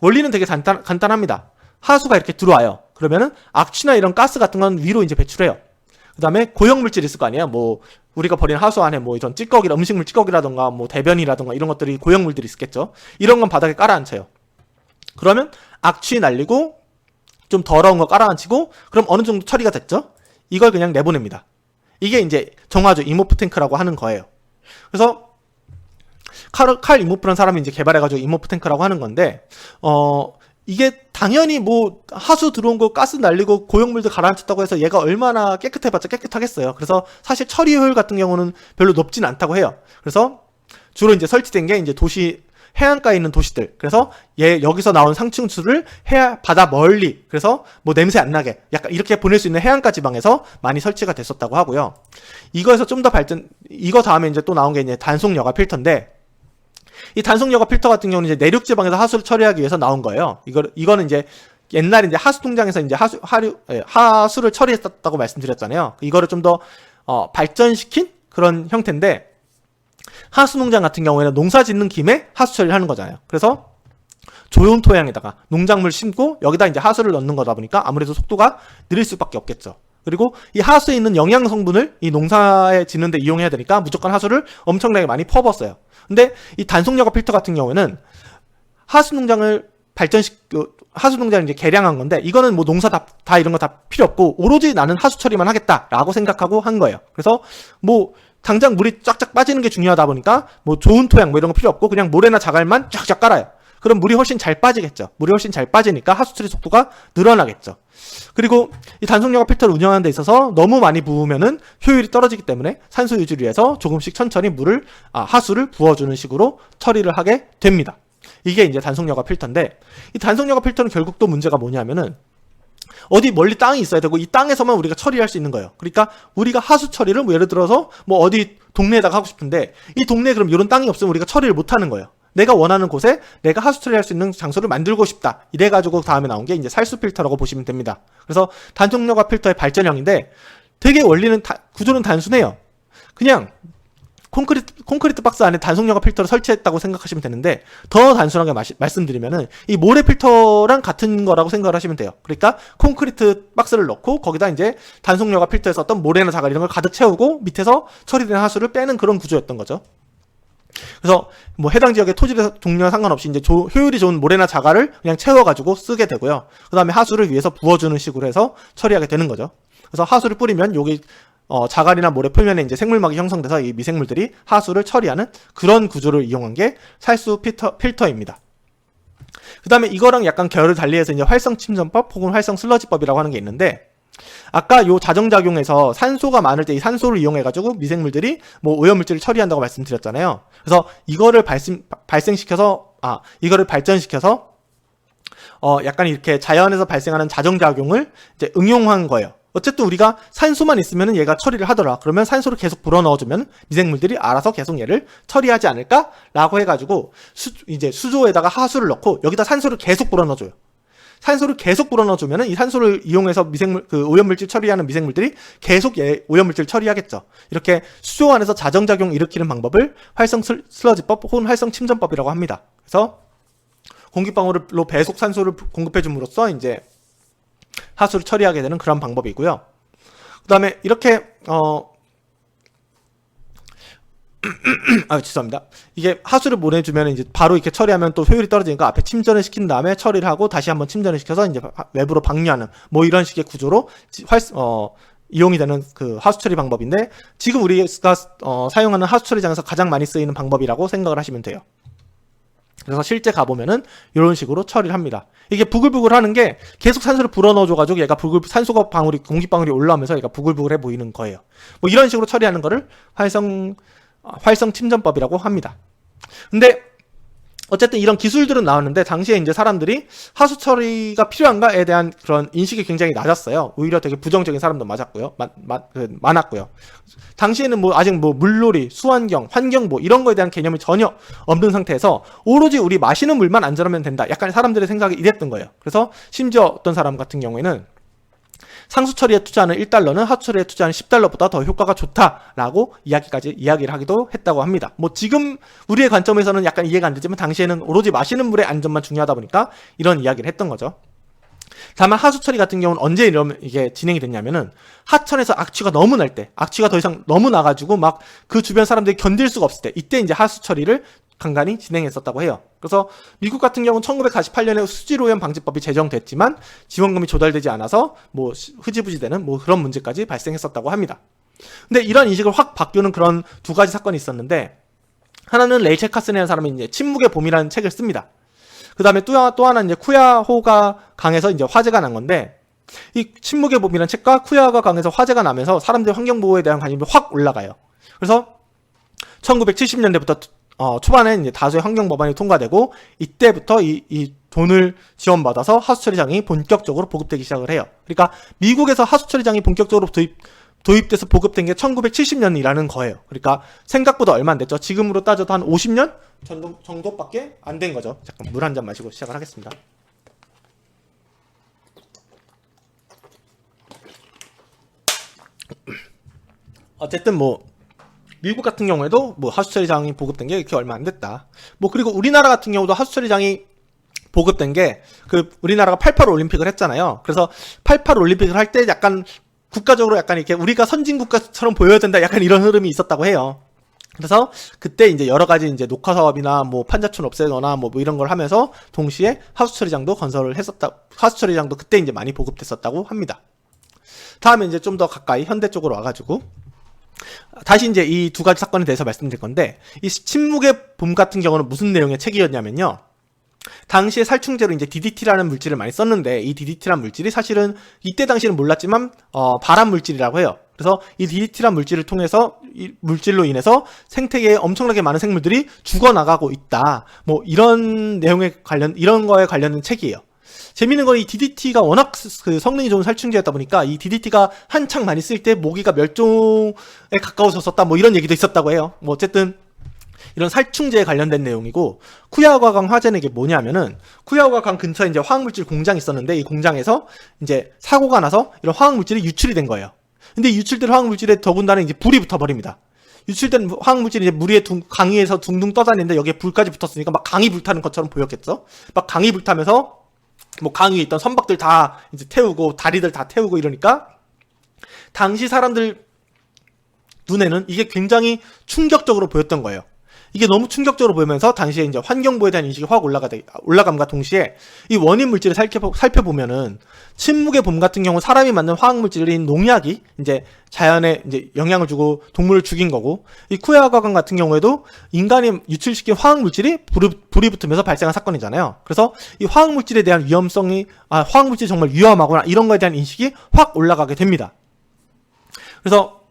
원리는 되게 간단합니다. 하수가 이렇게 들어와요. 그러면은 악취나 이런 가스 같은 건 위로 이제 배출해요. 그 다음에 고형물질이 있을 거 아니에요. 뭐 우리가 버린 하수 안에 뭐 이런 음식물 찌꺼기라던가 뭐 대변이라던가 이런 것들이 고형물들이 있겠죠. 이런 건 바닥에 깔아앉혀요. 그러면 악취 날리고 좀 더러운 거 깔아앉히고, 그럼 어느 정도 처리가 됐죠? 이걸 그냥 내보냅니다. 이게 이제 정화조 이모프 탱크라고 하는 거예요. 그래서 칼 이모프라는 사람이 이제 개발해가지고 이모프 탱크라고 하는 건데, 이게 당연히 뭐 하수 들어온 거 가스 날리고 고용물들 가라앉혔다고 해서 얘가 얼마나 깨끗해봤자 깨끗하겠어요. 그래서 사실 처리 효율 같은 경우는 별로 높진 않다고 해요. 그래서 주로 이제 설치된 게 이제 해안가에 있는 도시들. 그래서 여기서 나온 상층수를 바다 멀리, 그래서 뭐 냄새 안 나게 약간 이렇게 보낼 수 있는 해안가 지방에서 많이 설치가 됐었다고 하고요. 이거에서 좀 더 이거 다음에 이제 또 나온 게 이제 단속 여과 필터인데, 이 단속 여과 필터 같은 경우는 이제 내륙 지방에서 하수를 처리하기 위해서 나온 거예요. 이거는 이제 옛날에 이제 하수 통장에서 이제 하수를 처리했었다고 말씀드렸잖아요. 이거를 좀 더 발전시킨 그런 형태인데, 하수 농장 같은 경우에는 농사 짓는 김에 하수 처리를 하는 거잖아요. 그래서 조용 토양에다가 농작물 심고 여기다 이제 하수를 넣는 거다 보니까 아무래도 속도가 느릴 수밖에 없겠죠. 그리고 이 하수에 있는 영양 성분을 이 농사에 짓는데 이용해야 되니까 무조건 하수를 엄청나게 많이 퍼부었어요. 근데 이 단속 여과 필터 같은 경우에는 하수 농장을 이제 개량한 건데, 이거는 뭐 농사 다 이런 거 다 필요 없고 오로지 나는 하수 처리만 하겠다라고 생각하고 한 거예요. 그래서 뭐 당장 물이 쫙쫙 빠지는 게 중요하다 보니까 뭐 좋은 토양 뭐 이런 거 필요 없고 그냥 모래나 자갈만 쫙쫙 깔아요. 그럼 물이 훨씬 잘 빠지겠죠. 물이 훨씬 잘 빠지니까 하수 처리 속도가 늘어나겠죠. 그리고 이 단속 여과 필터를 운영하는 데 있어서 너무 많이 부으면은 효율이 떨어지기 때문에 산소 유지를 위해서 조금씩 천천히 하수를 부어주는 식으로 처리를 하게 됩니다. 이게 이제 단속 여과 필터인데, 이 단속 여과 필터는 결국 또 문제가 뭐냐면은 어디 멀리 땅이 있어야 되고 이 땅에서만 우리가 처리할 수 있는 거예요. 그러니까 우리가 하수 처리를 뭐 예를 들어서 뭐 어디 동네에다가 하고 싶은데, 이 동네에 그럼 이런 땅이 없으면 우리가 처리를 못 하는 거예요. 내가 원하는 곳에 내가 하수 처리할 수 있는 장소를 만들고 싶다. 이래가지고 다음에 나온 게 이제 살수 필터라고 보시면 됩니다. 그래서 단속 여과 필터의 발전형인데, 되게 구조는 단순해요. 그냥 콘크리트 박스 안에 단속 여과 필터를 설치했다고 생각하시면 되는데, 더 단순하게 말씀드리면은 이 모래 필터랑 같은 거라고 생각을 하시면 돼요. 그러니까 콘크리트 박스를 넣고 거기다 이제 단속 여과 필터에서 어떤 모래나 자갈 이런 걸 가득 채우고 밑에서 처리된 하수를 빼는 그런 구조였던 거죠. 그래서 뭐 해당 지역의 토지 종류와 상관없이 이제 효율이 좋은 모래나 자갈을 그냥 채워가지고 쓰게 되고요. 그 다음에 하수를 위해서 부어주는 식으로 해서 처리하게 되는 거죠. 그래서 하수를 뿌리면 여기 자갈이나 모래 표면에 이제 생물막이 형성돼서 이 미생물들이 하수를 처리하는 그런 구조를 이용한 게 살수 필터입니다. 그 다음에 이거랑 약간 결을 달리해서 이제 활성 침전법 혹은 활성 슬러지법이라고 하는 게 있는데, 아까 요 자정작용에서 산소가 많을 때 이 산소를 이용해가지고 미생물들이 뭐 오염물질을 처리한다고 말씀드렸잖아요. 그래서 이거를 이거를 발전시켜서 약간 이렇게 자연에서 발생하는 자정작용을 이제 응용한 거예요. 어쨌든 우리가 산소만 있으면 얘가 처리를 하더라. 그러면 산소를 계속 불어넣어주면 미생물들이 알아서 계속 얘를 처리하지 않을까라고 해가지고 이제 수조에다가 하수를 넣고 여기다 산소를 계속 불어넣어줘요. 산소를 계속 불어넣어주면은 이 산소를 이용해서 오염물질 처리하는 미생물들이 계속 오염물질 처리하겠죠. 이렇게 수조 안에서 자정작용 일으키는 방법을 활성 슬러지법 혹은 활성 침전법이라고 합니다. 그래서 공기방울로 배속 산소를 공급해줌으로써 이제 하수를 처리하게 되는 그런 방법이고요. 그 다음에 이렇게 죄송합니다. 이게 하수를 보내주면 이제 바로 이렇게 처리하면 또 효율이 떨어지니까 앞에 침전을 시킨 다음에 처리를 하고 다시 한번 침전을 시켜서 이제 외부로 방류하는 뭐 이런 식의 구조로 이용이 되는 그 하수 처리 방법인데, 지금 우리가 사용하는 하수 처리장에서 가장 많이 쓰이는 방법이라고 생각을 하시면 돼요. 그래서 실제 가보면은 이런 식으로 처리를 합니다. 이게 부글부글 하는 게 계속 산소를 불어넣어줘가지고 얘가 산소가 공기방울이 올라오면서 얘가 부글부글해 보이는 거예요. 뭐 이런 식으로 처리하는 거를 활성 침전법이라고 합니다. 근데 어쨌든 이런 기술들은 나왔는데 당시에 이제 사람들이 하수 처리가 필요한가에 대한 그런 인식이 굉장히 낮았어요. 오히려 되게 부정적인 사람도 많았고요. 당시에는 뭐 아직 뭐 물놀이, 수환경, 환경보 이런 거에 대한 개념이 전혀 없는 상태에서 오로지 우리 마시는 물만 안전하면 된다. 약간 사람들의 생각이 이랬던 거예요. 그래서 심지어 어떤 사람 같은 경우에는 상수 처리에 투자하는 1달러는 하수 처리에 투자하는 10달러보다 더 효과가 좋다라고 이야기를 하기도 했다고 합니다. 뭐 지금 우리의 관점에서는 약간 이해가 안 되지만 당시에는 오로지 마시는 물의 안전만 중요하다 보니까 이런 이야기를 했던 거죠. 다만 하수 처리 같은 경우는 언제 이게 진행이 됐냐면은 하천에서 악취가 너무 날 때, 악취가 더 이상 너무 나가지고 막 그 주변 사람들이 견딜 수가 없을 때, 이때 이제 하수 처리를 간간히 진행했었다고 해요. 그래서 미국 같은 경우는 1948년에 수질오염 방지법이 제정됐지만 지원금이 조달되지 않아서 뭐 흐지부지되는 뭐 그런 문제까지 발생했었다고 합니다. 근데 이런 인식을 확 바꾸는 그런 두 가지 사건이 있었는데, 하나는 레이첼 카슨이라는 사람이 이제 침묵의 봄이라는 책을 씁니다. 그 다음에 또 하나는 이제 쿠야호가 강에서 이제 화재가 난 건데, 이 침묵의 봄이라는 책과 쿠야호가 강에서 화재가 나면서 사람들의 환경보호에 대한 관심이 확 올라가요. 그래서 1970년대부터 초반에 이제 다수의 환경 법안이 통과되고, 이때부터 이 돈을 지원받아서 하수처리장이 본격적으로 보급되기 시작을 해요. 그러니까 미국에서 하수처리장이 본격적으로 도입돼서 보급된 게 1970년이라는 거예요. 그러니까 생각보다 얼마 안 됐죠. 지금으로 따져도 한 50년 정도밖에 안 된 거죠. 잠깐 물 한 잔 마시고 시작을 하겠습니다. 어쨌든 뭐 미국 같은 경우에도 뭐 하수처리장이 보급된 게 이렇게 얼마 안 됐다. 뭐 그리고 우리나라 같은 경우도 하수처리장이 보급된 게 우리나라가 88 올림픽을 했잖아요. 그래서 88 올림픽을 할 때 약간 국가적으로 약간 이렇게 우리가 선진국가처럼 보여야 된다, 약간 이런 흐름이 있었다고 해요. 그래서 그때 이제 여러 가지 이제 녹화 사업이나 뭐 판자촌 없애거나 뭐 이런 걸 하면서 동시에 하수처리장도 건설을 하수처리장도 그때 이제 많이 보급됐었다고 합니다. 다음에 이제 좀 더 가까이 현대 쪽으로 와가지고 다시 이제 이 두 가지 사건에 대해서 말씀드릴 건데, 이 침묵의 봄 같은 경우는 무슨 내용의 책이었냐면요. 당시에 살충제로 이제 DDT라는 물질을 많이 썼는데, 이 DDT라는 물질이 사실은 이때 당시에는 몰랐지만 발암 물질이라고 해요. 그래서 이 DDT라는 물질을 통해서 이 물질로 인해서 생태계에 엄청나게 많은 생물들이 죽어나가고 있다. 뭐 이런 이런 거에 관련된 책이에요. 재밌는 건 이 DDT가 워낙 그 성능이 좋은 살충제였다 보니까 이 DDT가 한창 많이 쓸 때 모기가 멸종에 가까워졌었다, 뭐 이런 얘기도 있었다고 해요. 뭐 어쨌든 이런 살충제에 관련된 내용이고, 쿠야오가 강 화재는 이게 뭐냐면은 쿠야오가 강 근처에 이제 화학물질 공장이 있었는데, 이 공장에서 이제 사고가 나서 이런 화학물질이 유출이 된 거예요. 근데 유출된 화학물질에 더군다나 이제 불이 붙어버립니다. 유출된 화학물질이 이제 물 위에 강 위에서 둥둥 떠다니는데 여기에 불까지 붙었으니까 막 강이 불타는 것처럼 보였겠죠. 막 강이 불타면서 뭐 강 위에 있던 선박들 다 이제 태우고 다리들 다 태우고 이러니까 당시 사람들 눈에는 이게 굉장히 충격적으로 보였던 거예요. 이게 너무 충격적으로 보이면서 당시에 이제 환경부에 대한 인식이 확 올라감과 동시에 이 원인 물질을 살펴보면은 침묵의 봄 같은 경우 사람이 만든 화학 물질인 농약이 이제 자연에 이제 영향을 주고 동물을 죽인 거고, 이 쿠에아가강 같은 경우에도 인간이 유출시킨 화학 물질이 불이 붙으면서 발생한 사건이잖아요. 그래서 이 화학 물질에 대한 화학 물질이 정말 위험하구나, 이런 거에 대한 인식이 확 올라가게 됩니다. 그래서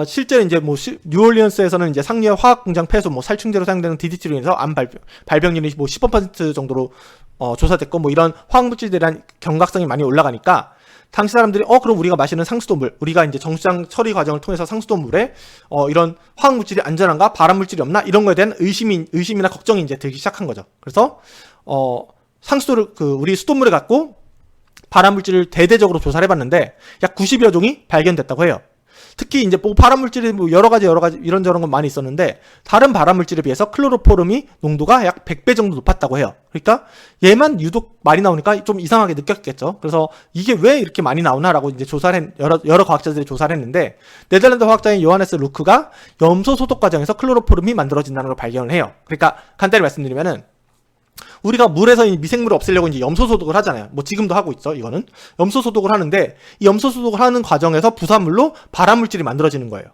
실제로 이제 뭐 뉴올리언스에서는 이제 상류의 화학 공장 폐수, 뭐 살충제로 사용되는 DDT로 인해서 암 발병률이 뭐 15% 정도로 조사됐고, 뭐 이런 화학 물질들에 대한 경각성이 많이 올라가니까 당시 사람들이 그럼 우리가 마시는 상수도물, 우리가 이제 정수장 처리 과정을 통해서 상수도물에 이런 화학 물질이 안전한가, 발암 물질이 없나, 이런 거에 대한 의심이나 걱정이 이제 들기 시작한 거죠. 그래서 상수도를 우리 수돗물에 갖고 발암 물질을 대대적으로 조사를 해봤는데 약 90여 종이 발견됐다고 해요. 특히 이제 뭐 발암 물질이 뭐 여러 가지 이런저런 건 많이 있었는데, 다른 발암 물질에 비해서 클로로포름이 농도가 약 100배 정도 높았다고 해요. 그러니까 얘만 유독 많이 나오니까 좀 이상하게 느꼈겠죠. 그래서 이게 왜 이렇게 많이 나오나라고 이제 여러 과학자들이 조사를 했는데, 네덜란드 화학자인 요하네스 루크가 염소 소독 과정에서 클로로포름이 만들어진다는 걸 발견을 해요. 그러니까 간단히 말씀드리면은, 우리가 물에서 이 미생물을 없애려고 이제 염소 소독을 하잖아요. 뭐 지금도 하고 있어, 이거는. 염소 소독을 하는데, 이 염소 소독을 하는 과정에서 부산물로 발암 물질이 만들어지는 거예요.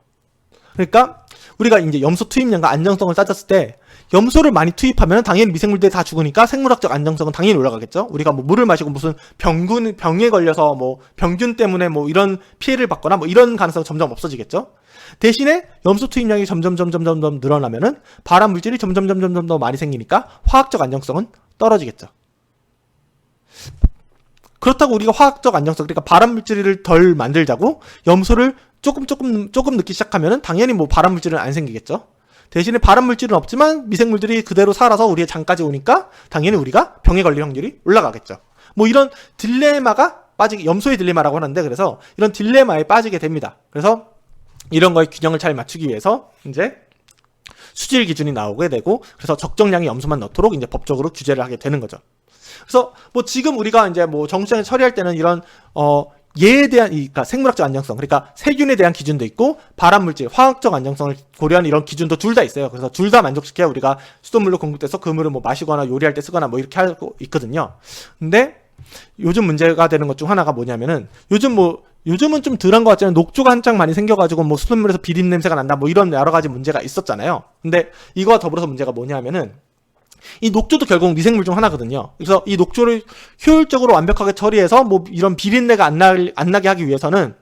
그러니까 우리가 이제 염소 투입량과 안정성을 따졌을 때, 염소를 많이 투입하면 당연히 미생물들이 다 죽으니까 생물학적 안정성은 당연히 올라가겠죠. 우리가 뭐 물을 마시고 무슨 병에 걸려서 뭐 병균 때문에 뭐 이런 피해를 받거나 뭐 이런 가능성은 점점 없어지겠죠. 대신에 염소 투입량이 점점 늘어나면은 발암 물질이 점점 더 많이 생기니까 화학적 안정성은 떨어지겠죠. 그렇다고 우리가 화학적 안정성, 그러니까 발암 물질을 덜 만들자고 염소를 조금 넣기 시작하면은 당연히 뭐 발암 물질은 안 생기겠죠. 대신에 발암 물질은 없지만 미생물들이 그대로 살아서 우리의 장까지 오니까 당연히 우리가 병에 걸릴 확률이 올라가겠죠. 뭐 이런 딜레마가 염소의 딜레마라고 하는데, 그래서 이런 딜레마에 빠지게 됩니다. 그래서 이런 거에 균형을 잘 맞추기 위해서 이제 수질 기준이 나오게 되고, 그래서 적정량의 염소만 넣도록 이제 법적으로 규제를 하게 되는 거죠. 그래서 뭐 지금 우리가 이제 뭐 정수장에 처리할 때는 이런 얘에 대한 그러니까 생물학적 안정성, 그러니까 세균에 대한 기준도 있고 발암 물질, 화학적 안정성을 고려한 이런 기준도 둘 다 있어요. 그래서 둘 다 만족시켜야 우리가 수돗물로 공급돼서 그 물을 뭐 마시거나 요리할 때 쓰거나 뭐 이렇게 하고 있거든요. 근데 요즘 문제가 되는 것 중 하나가 뭐냐면은, 요즘은 좀 덜한 것 같지만 녹조가 한창 많이 생겨가지고 뭐 수돗물에서 비린 냄새가 난다, 뭐 이런 여러 가지 문제가 있었잖아요. 근데 이거와 더불어서 문제가 뭐냐면은, 이 녹조도 결국 미생물 중 하나거든요. 그래서 이 녹조를 효율적으로 완벽하게 처리해서 뭐 이런 비린내가 안 나게 하기 위해서는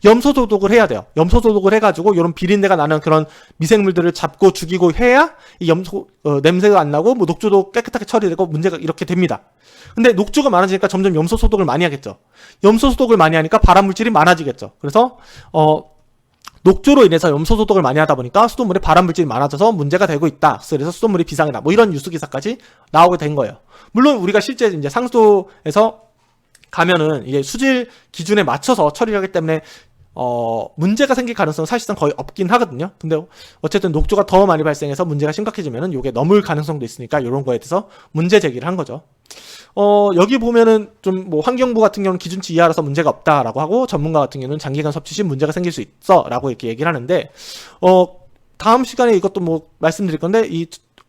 염소 소독을 해야 돼요. 염소 소독을 해가지고 이런 비린내가 나는 그런 미생물들을 잡고 죽이고 해야 이 염소 냄새가 안 나고 뭐 녹조도 깨끗하게 처리되고 문제가 이렇게 됩니다. 근데 녹조가 많아지니까 점점 염소 소독을 많이 하겠죠. 염소 소독을 많이 하니까 발암 물질이 많아지겠죠. 그래서 녹조로 인해서 염소 소독을 많이 하다 보니까 수돗물에 발암 물질이 많아져서 문제가 되고 있다. 그래서 수돗물이 비상이다. 뭐 이런 뉴스 기사까지 나오게 된 거예요. 물론 우리가 실제 이제 상수도에서 가면은 이게 수질 기준에 맞춰서 처리를 하기 때문에 문제가 생길 가능성은 사실상 거의 없긴 하거든요. 근데 어쨌든 녹조가 더 많이 발생해서 문제가 심각해지면은 요게 넘을 가능성도 있으니까 이런 거에 대해서 문제 제기를 한 거죠. 여기 보면은 좀 뭐 환경부 같은 경우는 기준치 이하라서 문제가 없다라고 하고, 전문가 같은 경우는 장기간 섭취 시 문제가 생길 수 있어라고 이렇게 얘기를 하는데, 다음 시간에 이것도 뭐 말씀드릴 건데,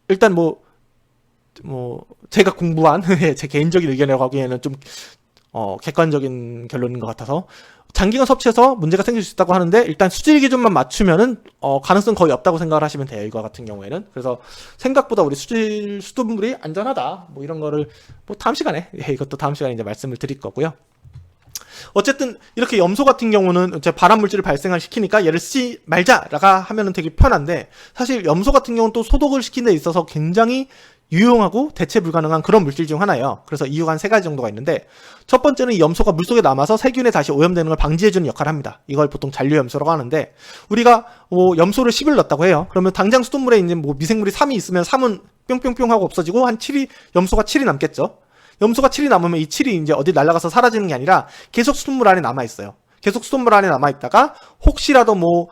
일단 제가 공부한 제 개인적인 의견이라고 하기에는 좀 객관적인 결론인 것 같아서, 장기간 섭취해서 문제가 생길 수 있다고 하는데, 일단 수질 기준만 맞추면은 가능성 거의 없다고 생각을 하시면 돼요, 이거 같은 경우에는. 그래서 생각보다 우리 수돗물이 안전하다, 뭐 이런 거를 뭐 다음 시간에 이것도 다음 시간에 이제 말씀을 드릴 거고요. 어쨌든 이렇게 염소 같은 경우는 이제 발암 물질을 발생을 시키니까 얘를 쓰지 말자라가 하면은 되게 편한데, 사실 염소 같은 경우는 또 소독을 시키는 데 있어서 굉장히 유용하고 대체 불가능한 그런 물질 중 하나예요. 그래서 이유가 한 3가지 정도가 있는데, 첫 번째는 이 염소가 물속에 남아서 세균에 다시 오염되는 걸 방지해주는 역할을 합니다. 이걸 보통 잔류염소라고 하는데, 우리가 염소를 10을 넣었다고 해요. 그러면 당장 수돗물에 있는 뭐 미생물이 3이 있으면 3은 뿅뿅뿅 하고 없어지고 염소가 7이 남겠죠. 염소가 7이 남으면 이 7이 이제 어디 날아가서 사라지는 게 아니라 계속 수돗물 안에 남아있어요. 계속 수돗물 안에 남아있다가 혹시라도 뭐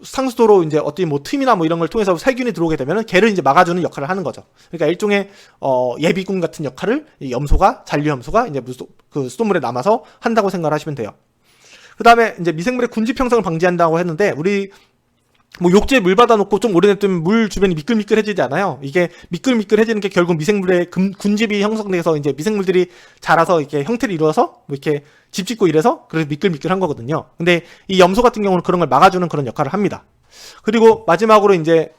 상수도로 이제 어떤 뭐 틈이나 뭐 이런 걸 통해서 세균이 들어오게 되면은 걔를 이제 막아주는 역할을 하는 거죠. 그러니까 일종의 예비군 같은 역할을 이 잔류염소가 이제 그 수돗물에 남아서 한다고 생각을 하시면 돼요. 그 다음에 이제 미생물의 군집 형성을 방지한다고 했는데, 우리 뭐 욕조에 물 받아놓고 좀 오래 냅두면 물 주변이 미끌미끌해지지 않아요. 이게 미끌미끌해지는 게 결국 미생물의 군집이 형성돼서 이제 미생물들이 자라서 이렇게 형태를 이루어서 뭐 이렇게 집 짓고 이래서 그래서 미끌미끌한 거거든요. 근데 이 염소 같은 경우는 그런 걸 막아주는 그런 역할을 합니다. 그리고 마지막으로 이제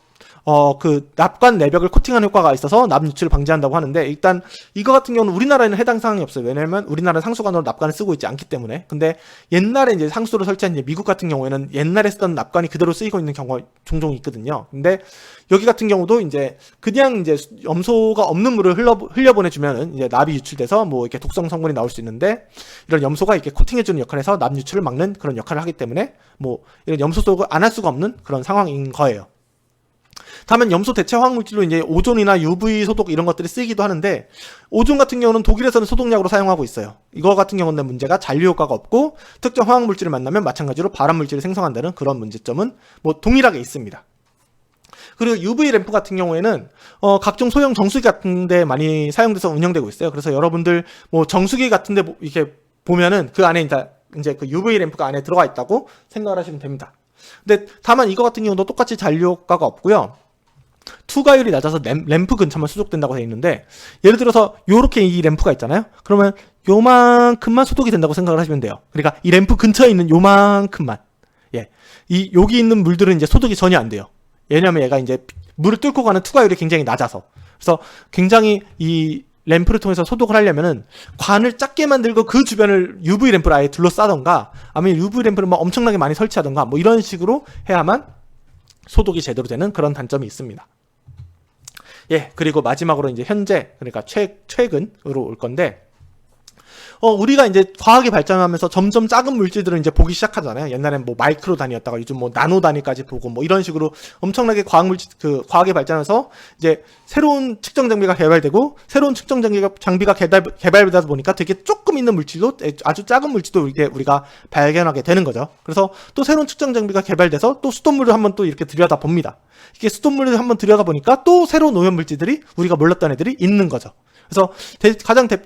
그 납관 내벽을 코팅하는 효과가 있어서 납 유출을 방지한다고 하는데, 일단 이거 같은 경우는 우리나라에는 해당 사항이 없어요. 왜냐면 우리나라는 상수관으로 납관을 쓰고 있지 않기 때문에. 근데 옛날에 이제 상수를 설치한 이제 미국 같은 경우에는 옛날에 쓰던 납관이 그대로 쓰이고 있는 경우가 종종 있거든요. 근데 여기 같은 경우도 이제 그냥 이제 염소가 없는 물을 흘려보내주면은 이제 납이 유출돼서 뭐 이렇게 독성 성분이 나올 수 있는데, 이런 염소가 이렇게 코팅해주는 역할을 해서 납 유출을 막는 그런 역할을 하기 때문에 뭐 이런 염소 소독을 안 할 수가 없는 그런 상황인 거예요. 다만 염소 대체 화학물질로 이제 오존이나 UV 소독 이런 것들이 쓰이기도 하는데, 오존 같은 경우는 독일에서는 소독약으로 사용하고 있어요. 이거 같은 경우는 문제가 잔류 효과가 없고 특정 화학물질을 만나면 마찬가지로 발암물질을 생성한다는 그런 문제점은 뭐 동일하게 있습니다. 그리고 UV 램프 같은 경우에는 각종 소형 정수기 같은 데 많이 사용돼서 운영되고 있어요. 그래서 여러분들 뭐 정수기 같은 데 이렇게 보면은 그 안에 이제 그 UV 램프가 안에 들어가 있다고 생각을 하시면 됩니다. 근데 다만 이거 같은 경우도 똑같이 잔류 효과가 없고요. 투과율이 낮아서 램프 근처만 소독된다고 되어 있는데, 예를 들어서 요렇게 이 램프가 있잖아요. 그러면 요만큼만 소독이 된다고 생각을 하시면 돼요. 그러니까 이 램프 근처에 있는 요만큼만. 예. 여기 있는 물들은 이제 소독이 전혀 안 돼요. 왜냐면 얘가 이제 물을 뚫고 가는 투과율이 굉장히 낮아서. 그래서 굉장히 이 램프를 통해서 소독을 하려면은 관을 작게 만들고 그 주변을 UV 램프를 아예 둘러싸던가, 아니면 UV 램프를 막 엄청나게 많이 설치하던가, 뭐 이런 식으로 해야만 소독이 제대로 되는 그런 단점이 있습니다. 예, 그리고 마지막으로 이제 현재, 그러니까 최근으로 올 건데, 우리가 이제 과학이 발전하면서 점점 작은 물질들을 이제 보기 시작하잖아요. 옛날엔 뭐 마이크로 단위였다가 요즘 뭐 나노 단위까지 보고 뭐 이런 식으로 엄청나게 과학이 발전해서 이제 새로운 측정 장비가 개발되고, 새로운 측정 장비가 개발되다 보니까 되게 조금 있는 물질도, 아주 작은 물질도 우리가 발견하게 되는 거죠. 그래서 또 새로운 측정 장비가 개발돼서 또 수돗물을 한번 또 이렇게 들여다 봅니다. 이게 수돗물을 한번 들여다 보니까 또 새로운 오염 물질들이 우리가 몰랐던 애들이 있는 거죠. 그래서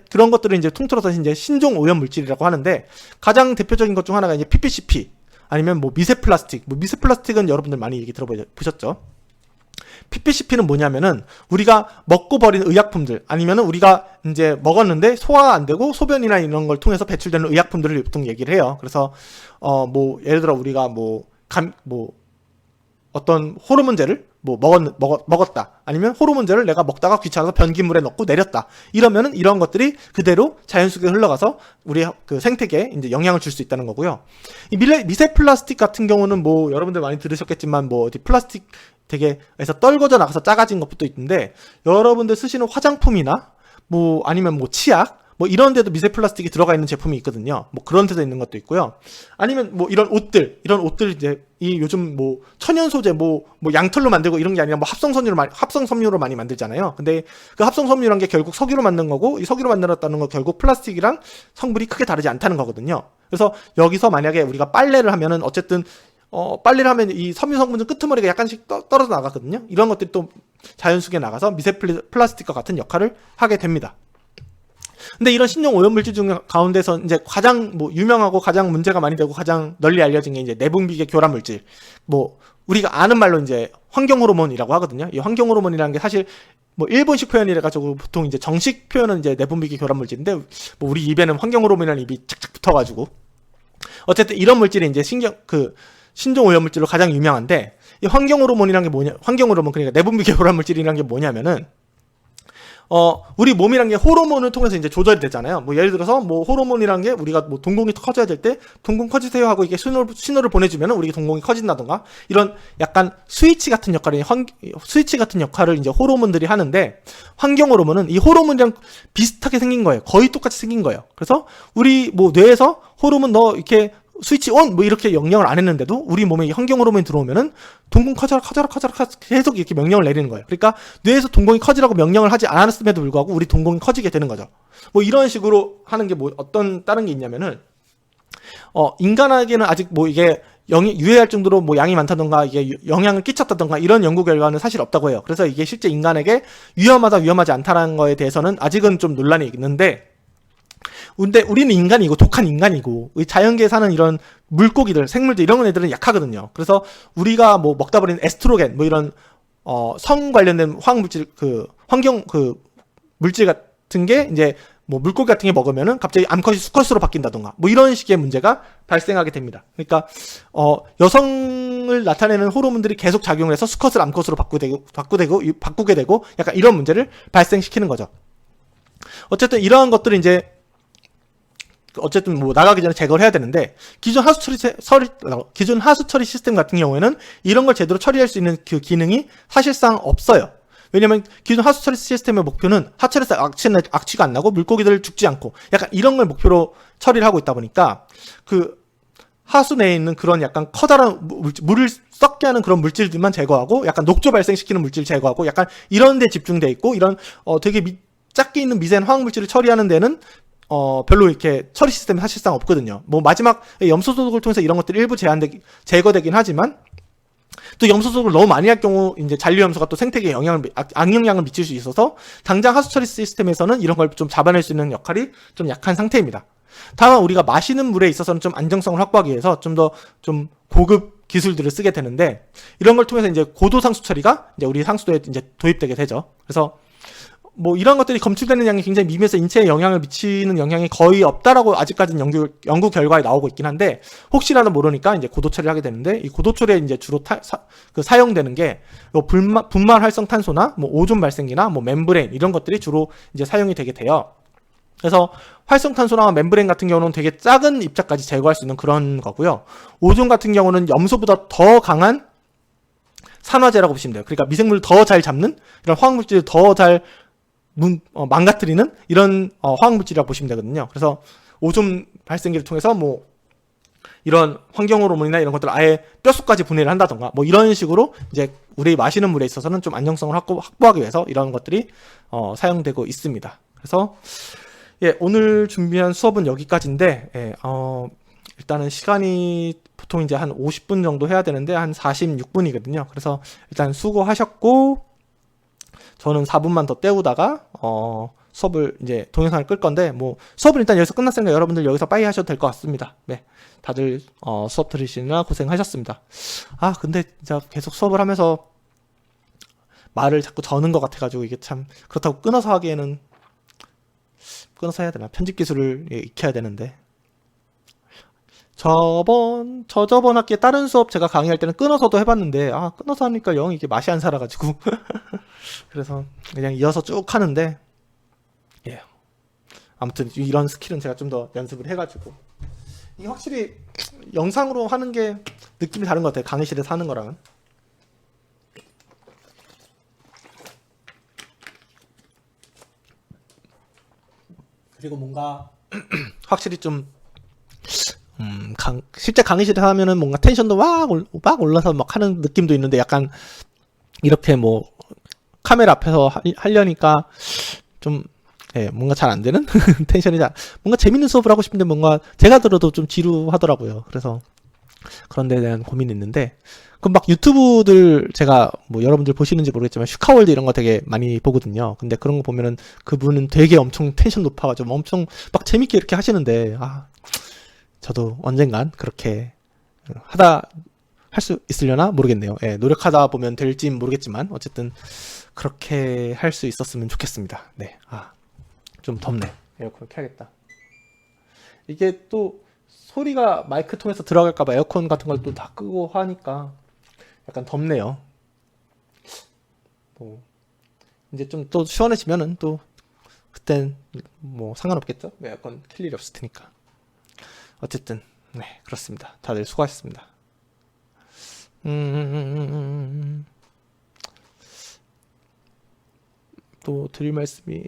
그런 것들을 이제 통틀어서 이제 신종 오염 물질이라고 하는데, 가장 대표적인 것 중 하나가 이제 PPCP, 아니면 뭐 미세 플라스틱. 미세 플라스틱은 여러분들 많이 얘기 들어보셨죠? PPCP는 뭐냐면은 우리가 먹고 버린 의약품들, 아니면은 우리가 이제 먹었는데 소화가 안 되고 소변이나 이런 걸 통해서 배출되는 의약품들을 보통 얘기를 해요. 그래서 뭐 예를 들어 우리가 어떤 호르몬제를 먹었다. 아니면 호르몬제를 내가 먹다가 귀찮아서 변기물에 넣고 내렸다. 이러면은 이런 것들이 그대로 자연 속에 흘러가서 우리 그 생태계에 이제 영향을 줄 수 있다는 거고요. 이 미세 플라스틱 같은 경우는 뭐 여러분들 많이 들으셨겠지만 뭐 어디 플라스틱 되게에서 떨궈져 나가서 작아진 것도 있는데, 여러분들 쓰시는 화장품이나 뭐 아니면 뭐 치약 뭐 이런 데도 미세 플라스틱이 들어가 있는 제품이 있거든요. 뭐 그런 데도 있는 것도 있고요. 아니면 뭐 이런 옷들 이제 이 요즘 뭐 천연 소재 뭐 양털로 만들고 이런 게 아니라 뭐 합성 섬유로 많이 만들잖아요. 근데 그 합성 섬유란 게 결국 석유로 만든 거고, 이 석유로 만들었다는 거 결국 플라스틱이랑 성분이 크게 다르지 않다는 거거든요. 그래서 여기서 만약에 우리가 빨래를 하면은 어쨌든 빨래를 하면 이 섬유 성분 중 끄트머리가 약간씩 떨어져 나가거든요. 이런 것들이 또 자연 속에 나가서 미세 플라스틱과 같은 역할을 하게 됩니다. 근데 이런 신종 오염물질 중 가운데서 이제 가장 뭐 유명하고 가장 문제가 많이 되고 가장 널리 알려진 게 이제 내분비계 교란물질, 뭐 우리가 아는 말로 이제 환경호르몬이라고 하거든요. 이 환경호르몬이라는 게 사실 뭐 일본식 표현이라 가지고 보통 이제 정식 표현은 이제 내분비계 교란물질인데, 뭐 우리 입에는 환경호르몬이라는 입이 착착 붙어가지고, 어쨌든 이런 물질이 이제 신종 오염물질로 가장 유명한데, 이 환경호르몬이라는 게 환경호르몬, 그러니까 내분비계 교란물질이라는 게 뭐냐면은 우리 몸이란 게 호르몬을 통해서 이제 조절이 되잖아요. 뭐 예를 들어서 뭐 호르몬이란 게 우리가 뭐 동공이 커져야 될 때 동공 커지세요 하고 이게 신호를 보내주면 우리 동공이 커진다던가, 이런 약간 스위치 같은 역할을 이제 호르몬들이 하는데, 환경 호르몬은 이 호르몬이랑 비슷하게 생긴 거예요. 거의 똑같이 생긴 거예요. 그래서 우리 뭐 뇌에서 호르몬 이렇게 스위치 온 뭐 이렇게 명령을 안 했는데도 우리 몸에 환경 호르몬이 들어오면은 동공 커져라 계속 이렇게 명령을 내리는 거예요. 그러니까 뇌에서 동공이 커지라고 명령을 하지 않았음에도 불구하고 우리 동공이 커지게 되는 거죠. 뭐 이런 식으로 하는 게 뭐 어떤 다른 게 있냐면은 인간에게는 아직 뭐 이게 유해할 정도로 뭐 양이 많다던가 이게 영향을 끼쳤다던가 이런 연구 결과는 사실 없다고 해요. 그래서 이게 실제 인간에게 위험하다 위험하지 않다라는 거에 대해서는 아직은 좀 논란이 있는데, 근데 우리는 인간이고 독한 인간이고 자연계에 사는 이런 물고기들, 생물들 이런 애들은 약하거든요. 그래서 우리가 뭐 먹다 버리는 에스트로겐 뭐 이런 성 관련된 화학 물질 환경 물질 같은 게 이제 뭐 물고기 같은 게 먹으면은 갑자기 암컷이 수컷으로 바뀐다던가 뭐 이런 식의 문제가 발생하게 됩니다. 그러니까 여성을 나타내는 호르몬들이 계속 작용을 해서 수컷을 암컷으로 바꾸게 되고 약간 이런 문제를 발생시키는 거죠. 어쨌든 이러한 것들을 이제 어쨌든 뭐 나가기 전에 제거를 해야 되는데 기존 하수 처리 시스템 같은 경우에는 이런 걸 제대로 처리할 수 있는 그 기능이 사실상 없어요. 왜냐면 기존 하수 처리 시스템의 목표는 하천에서 악취가 안 나고 물고기들 죽지 않고 약간 이런 걸 목표로 처리를 하고 있다 보니까 그 하수 내에 있는 그런 약간 커다란 물을 썩게 하는 그런 물질들만 제거하고 약간 녹조 발생시키는 물질 제거하고 약간 이런 데 집중돼 있고 이런 되게 작게 있는 미세한 화학 물질을 처리하는 데는 별로 이렇게 처리 시스템이 사실상 없거든요. 뭐 마지막 염소 소독을 통해서 이런 것들이 일부 제거되긴 하지만 또 염소 소독을 너무 많이 할 경우 이제 잔류염소가 또 생태계에 악영향을 미칠 수 있어서 당장 하수 처리 시스템에서는 이런 걸 좀 잡아낼 수 있는 역할이 좀 약한 상태입니다. 다만 우리가 마시는 물에 있어서는 좀 안정성을 확보하기 위해서 좀 더 좀 고급 기술들을 쓰게 되는데 이런 걸 통해서 이제 고도 상수 처리가 이제 우리 상수도에 이제 도입되게 되죠. 그래서 뭐 이런 것들이 검출되는 양이 굉장히 미미해서 인체에 영향을 미치는 영향이 거의 없다라고 아직까지는 연구 결과에 나오고 있긴 한데 혹시라도 모르니까 이제 고도 처리를 하게 되는데 이 고도 처리에 이제 주로 사용되는 게 분말 활성 탄소나 뭐 오존 발생기나 뭐 멤브레인 이런 것들이 주로 이제 사용이 되게 돼요. 그래서 활성 탄소나 멤브레인 같은 경우는 되게 작은 입자까지 제거할 수 있는 그런 거고요. 오존 같은 경우는 염소보다 더 강한 산화제라고 보시면 돼요. 그러니까 미생물을 더 잘 잡는 이런 화학물질을 더 잘 망가뜨리는 이런 화학물질이라고 보시면 되거든요. 그래서 오존 발생기를 통해서 뭐 이런 환경 호르몬이나 이런 것들을 아예 뼛속까지 분해를 한다던가 뭐 이런 식으로 이제 우리 마시는 물에 있어서는 좀 안정성을 확보하기 위해서 이런 것들이 사용되고 있습니다. 그래서 예, 오늘 준비한 수업은 여기까지인데 일단은 시간이 보통 이제 한 50분 정도 해야 되는데 한 46분이거든요. 그래서 일단 수고하셨고 저는 4분만 더 때우다가 수업을 이제 동영상을 끌 건데 뭐 수업은 일단 여기서 끝났으니까 여러분들 여기서 빠이 하셔도 될 것 같습니다. 네, 다들 수업 들으시느라 고생하셨습니다. 아 근데 진짜 계속 수업을 하면서 말을 자꾸 저는 것 같아가지고 이게 참 그렇다고 끊어서 하기에는 끊어서 해야 되나 편집 기술을 익혀야 되는데 저저번 학기에 다른 수업 제가 강의할 때는 끊어서도 해봤는데 끊어서 하니까 영 이게 맛이 안 살아가지고 그래서 그냥 이어서 쭉 하는데 예 아무튼 이런 스킬은 제가 좀 더 연습을 해가지고 이게 확실히 영상으로 하는 게 느낌이 다른 것 같아요. 강의실에서 하는 거랑은. 그리고 뭔가 확실히 좀 실제 강의실에서 하면은 뭔가 텐션도 막 올라서 막 하는 느낌도 있는데 약간 이렇게 뭐 카메라 앞에서 하려니까 좀 뭔가 잘 안 되는 텐션이 뭔가 재밌는 수업을 하고 싶은데 뭔가 제가 들어도 좀 지루하더라고요. 그래서 그런 데에 대한 고민이 있는데 그럼 막 유튜브들 제가 뭐 여러분들 보시는지 모르겠지만 슈카월드 이런 거 되게 많이 보거든요. 근데 그런 거 보면은 그분은 되게 엄청 텐션 높아가지고 엄청 막 재밌게 이렇게 하시는데 저도 언젠간 그렇게 할 수 있으려나 모르겠네요. 예, 노력하다 보면 될지 모르겠지만 어쨌든 그렇게 할 수 있었으면 좋겠습니다. 네, 좀 덥네. 에어컨 켜야겠다. 이게 또 소리가 마이크 통해서 들어갈까봐 에어컨 같은 걸 또 다 끄고 하니까 약간 덥네요. 뭐 이제 좀 또 시원해지면은 또 그땐 뭐 상관없겠죠? 에어컨 킬 일이 없을 테니까. 어쨌든 네 그렇습니다. 다들 수고하셨습니다. 또 드릴 말씀이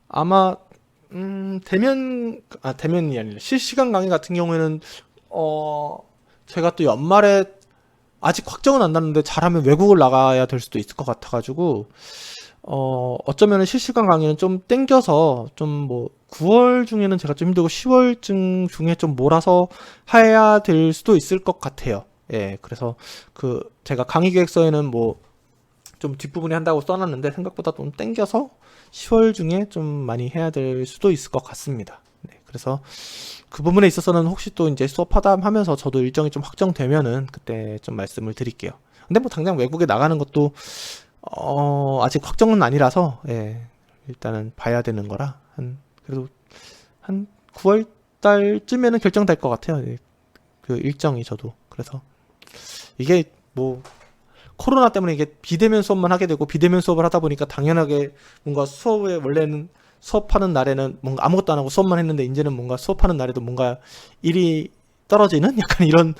아마 대면이 아니라 실시간 강의 같은 경우에는 제가 또 연말에 아직 확정은 안 났는데 잘하면 외국을 나가야 될 수도 있을 것 같아가지고 어쩌면은 실시간 강의는 좀 땡겨서 좀 뭐 9월 중에는 제가 좀 힘들고 10월쯤 중에 좀 몰아서 해야 될 수도 있을 것 같아요. 예, 그래서 제가 강의 계획서에는 뭐 좀 뒷부분에 한다고 써놨는데 생각보다 좀 땡겨서 10월 중에 좀 많이 해야 될 수도 있을 것 같습니다. 네, 그래서 그 부분에 있어서는 혹시 또 이제 수업하다 하면서 저도 일정이 좀 확정되면은 그때 좀 말씀을 드릴게요. 근데 뭐 당장 외국에 나가는 것도 아직 확정은 아니라서 예, 일단은 봐야 되는 거라 그래도 한 9월 달쯤에는 결정될 것 같아요. 예, 그 일정이 저도. 그래서 이게 뭐 코로나 때문에 이게 비대면 수업만 하게 되고 비대면 수업을 하다 보니까 당연하게 뭔가 수업에 원래는 수업하는 날에는 뭔가 아무것도 안 하고 수업만 했는데 이제는 뭔가 수업하는 날에도 뭔가 일이 떨어지는 약간 이런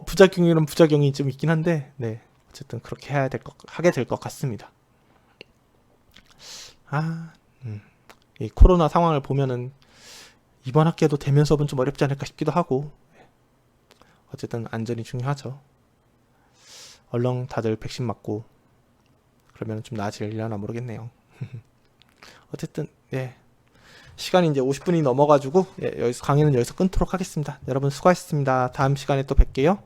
부작용이란 부작용이 좀 있긴 한데 네 어쨌든 그렇게 하게 될 것 같습니다. 이 코로나 상황을 보면은 이번 학기에도 대면 수업은 좀 어렵지 않을까 싶기도 하고 어쨌든 안전이 중요하죠. 얼렁 다들 백신 맞고 그러면 좀 나아지려나 모르겠네요. 어쨌든 예 시간이 이제 50분이 넘어가지고 예, 여기서 강의는 여기서 끊도록 하겠습니다. 여러분 수고하셨습니다. 다음 시간에 또 뵐게요.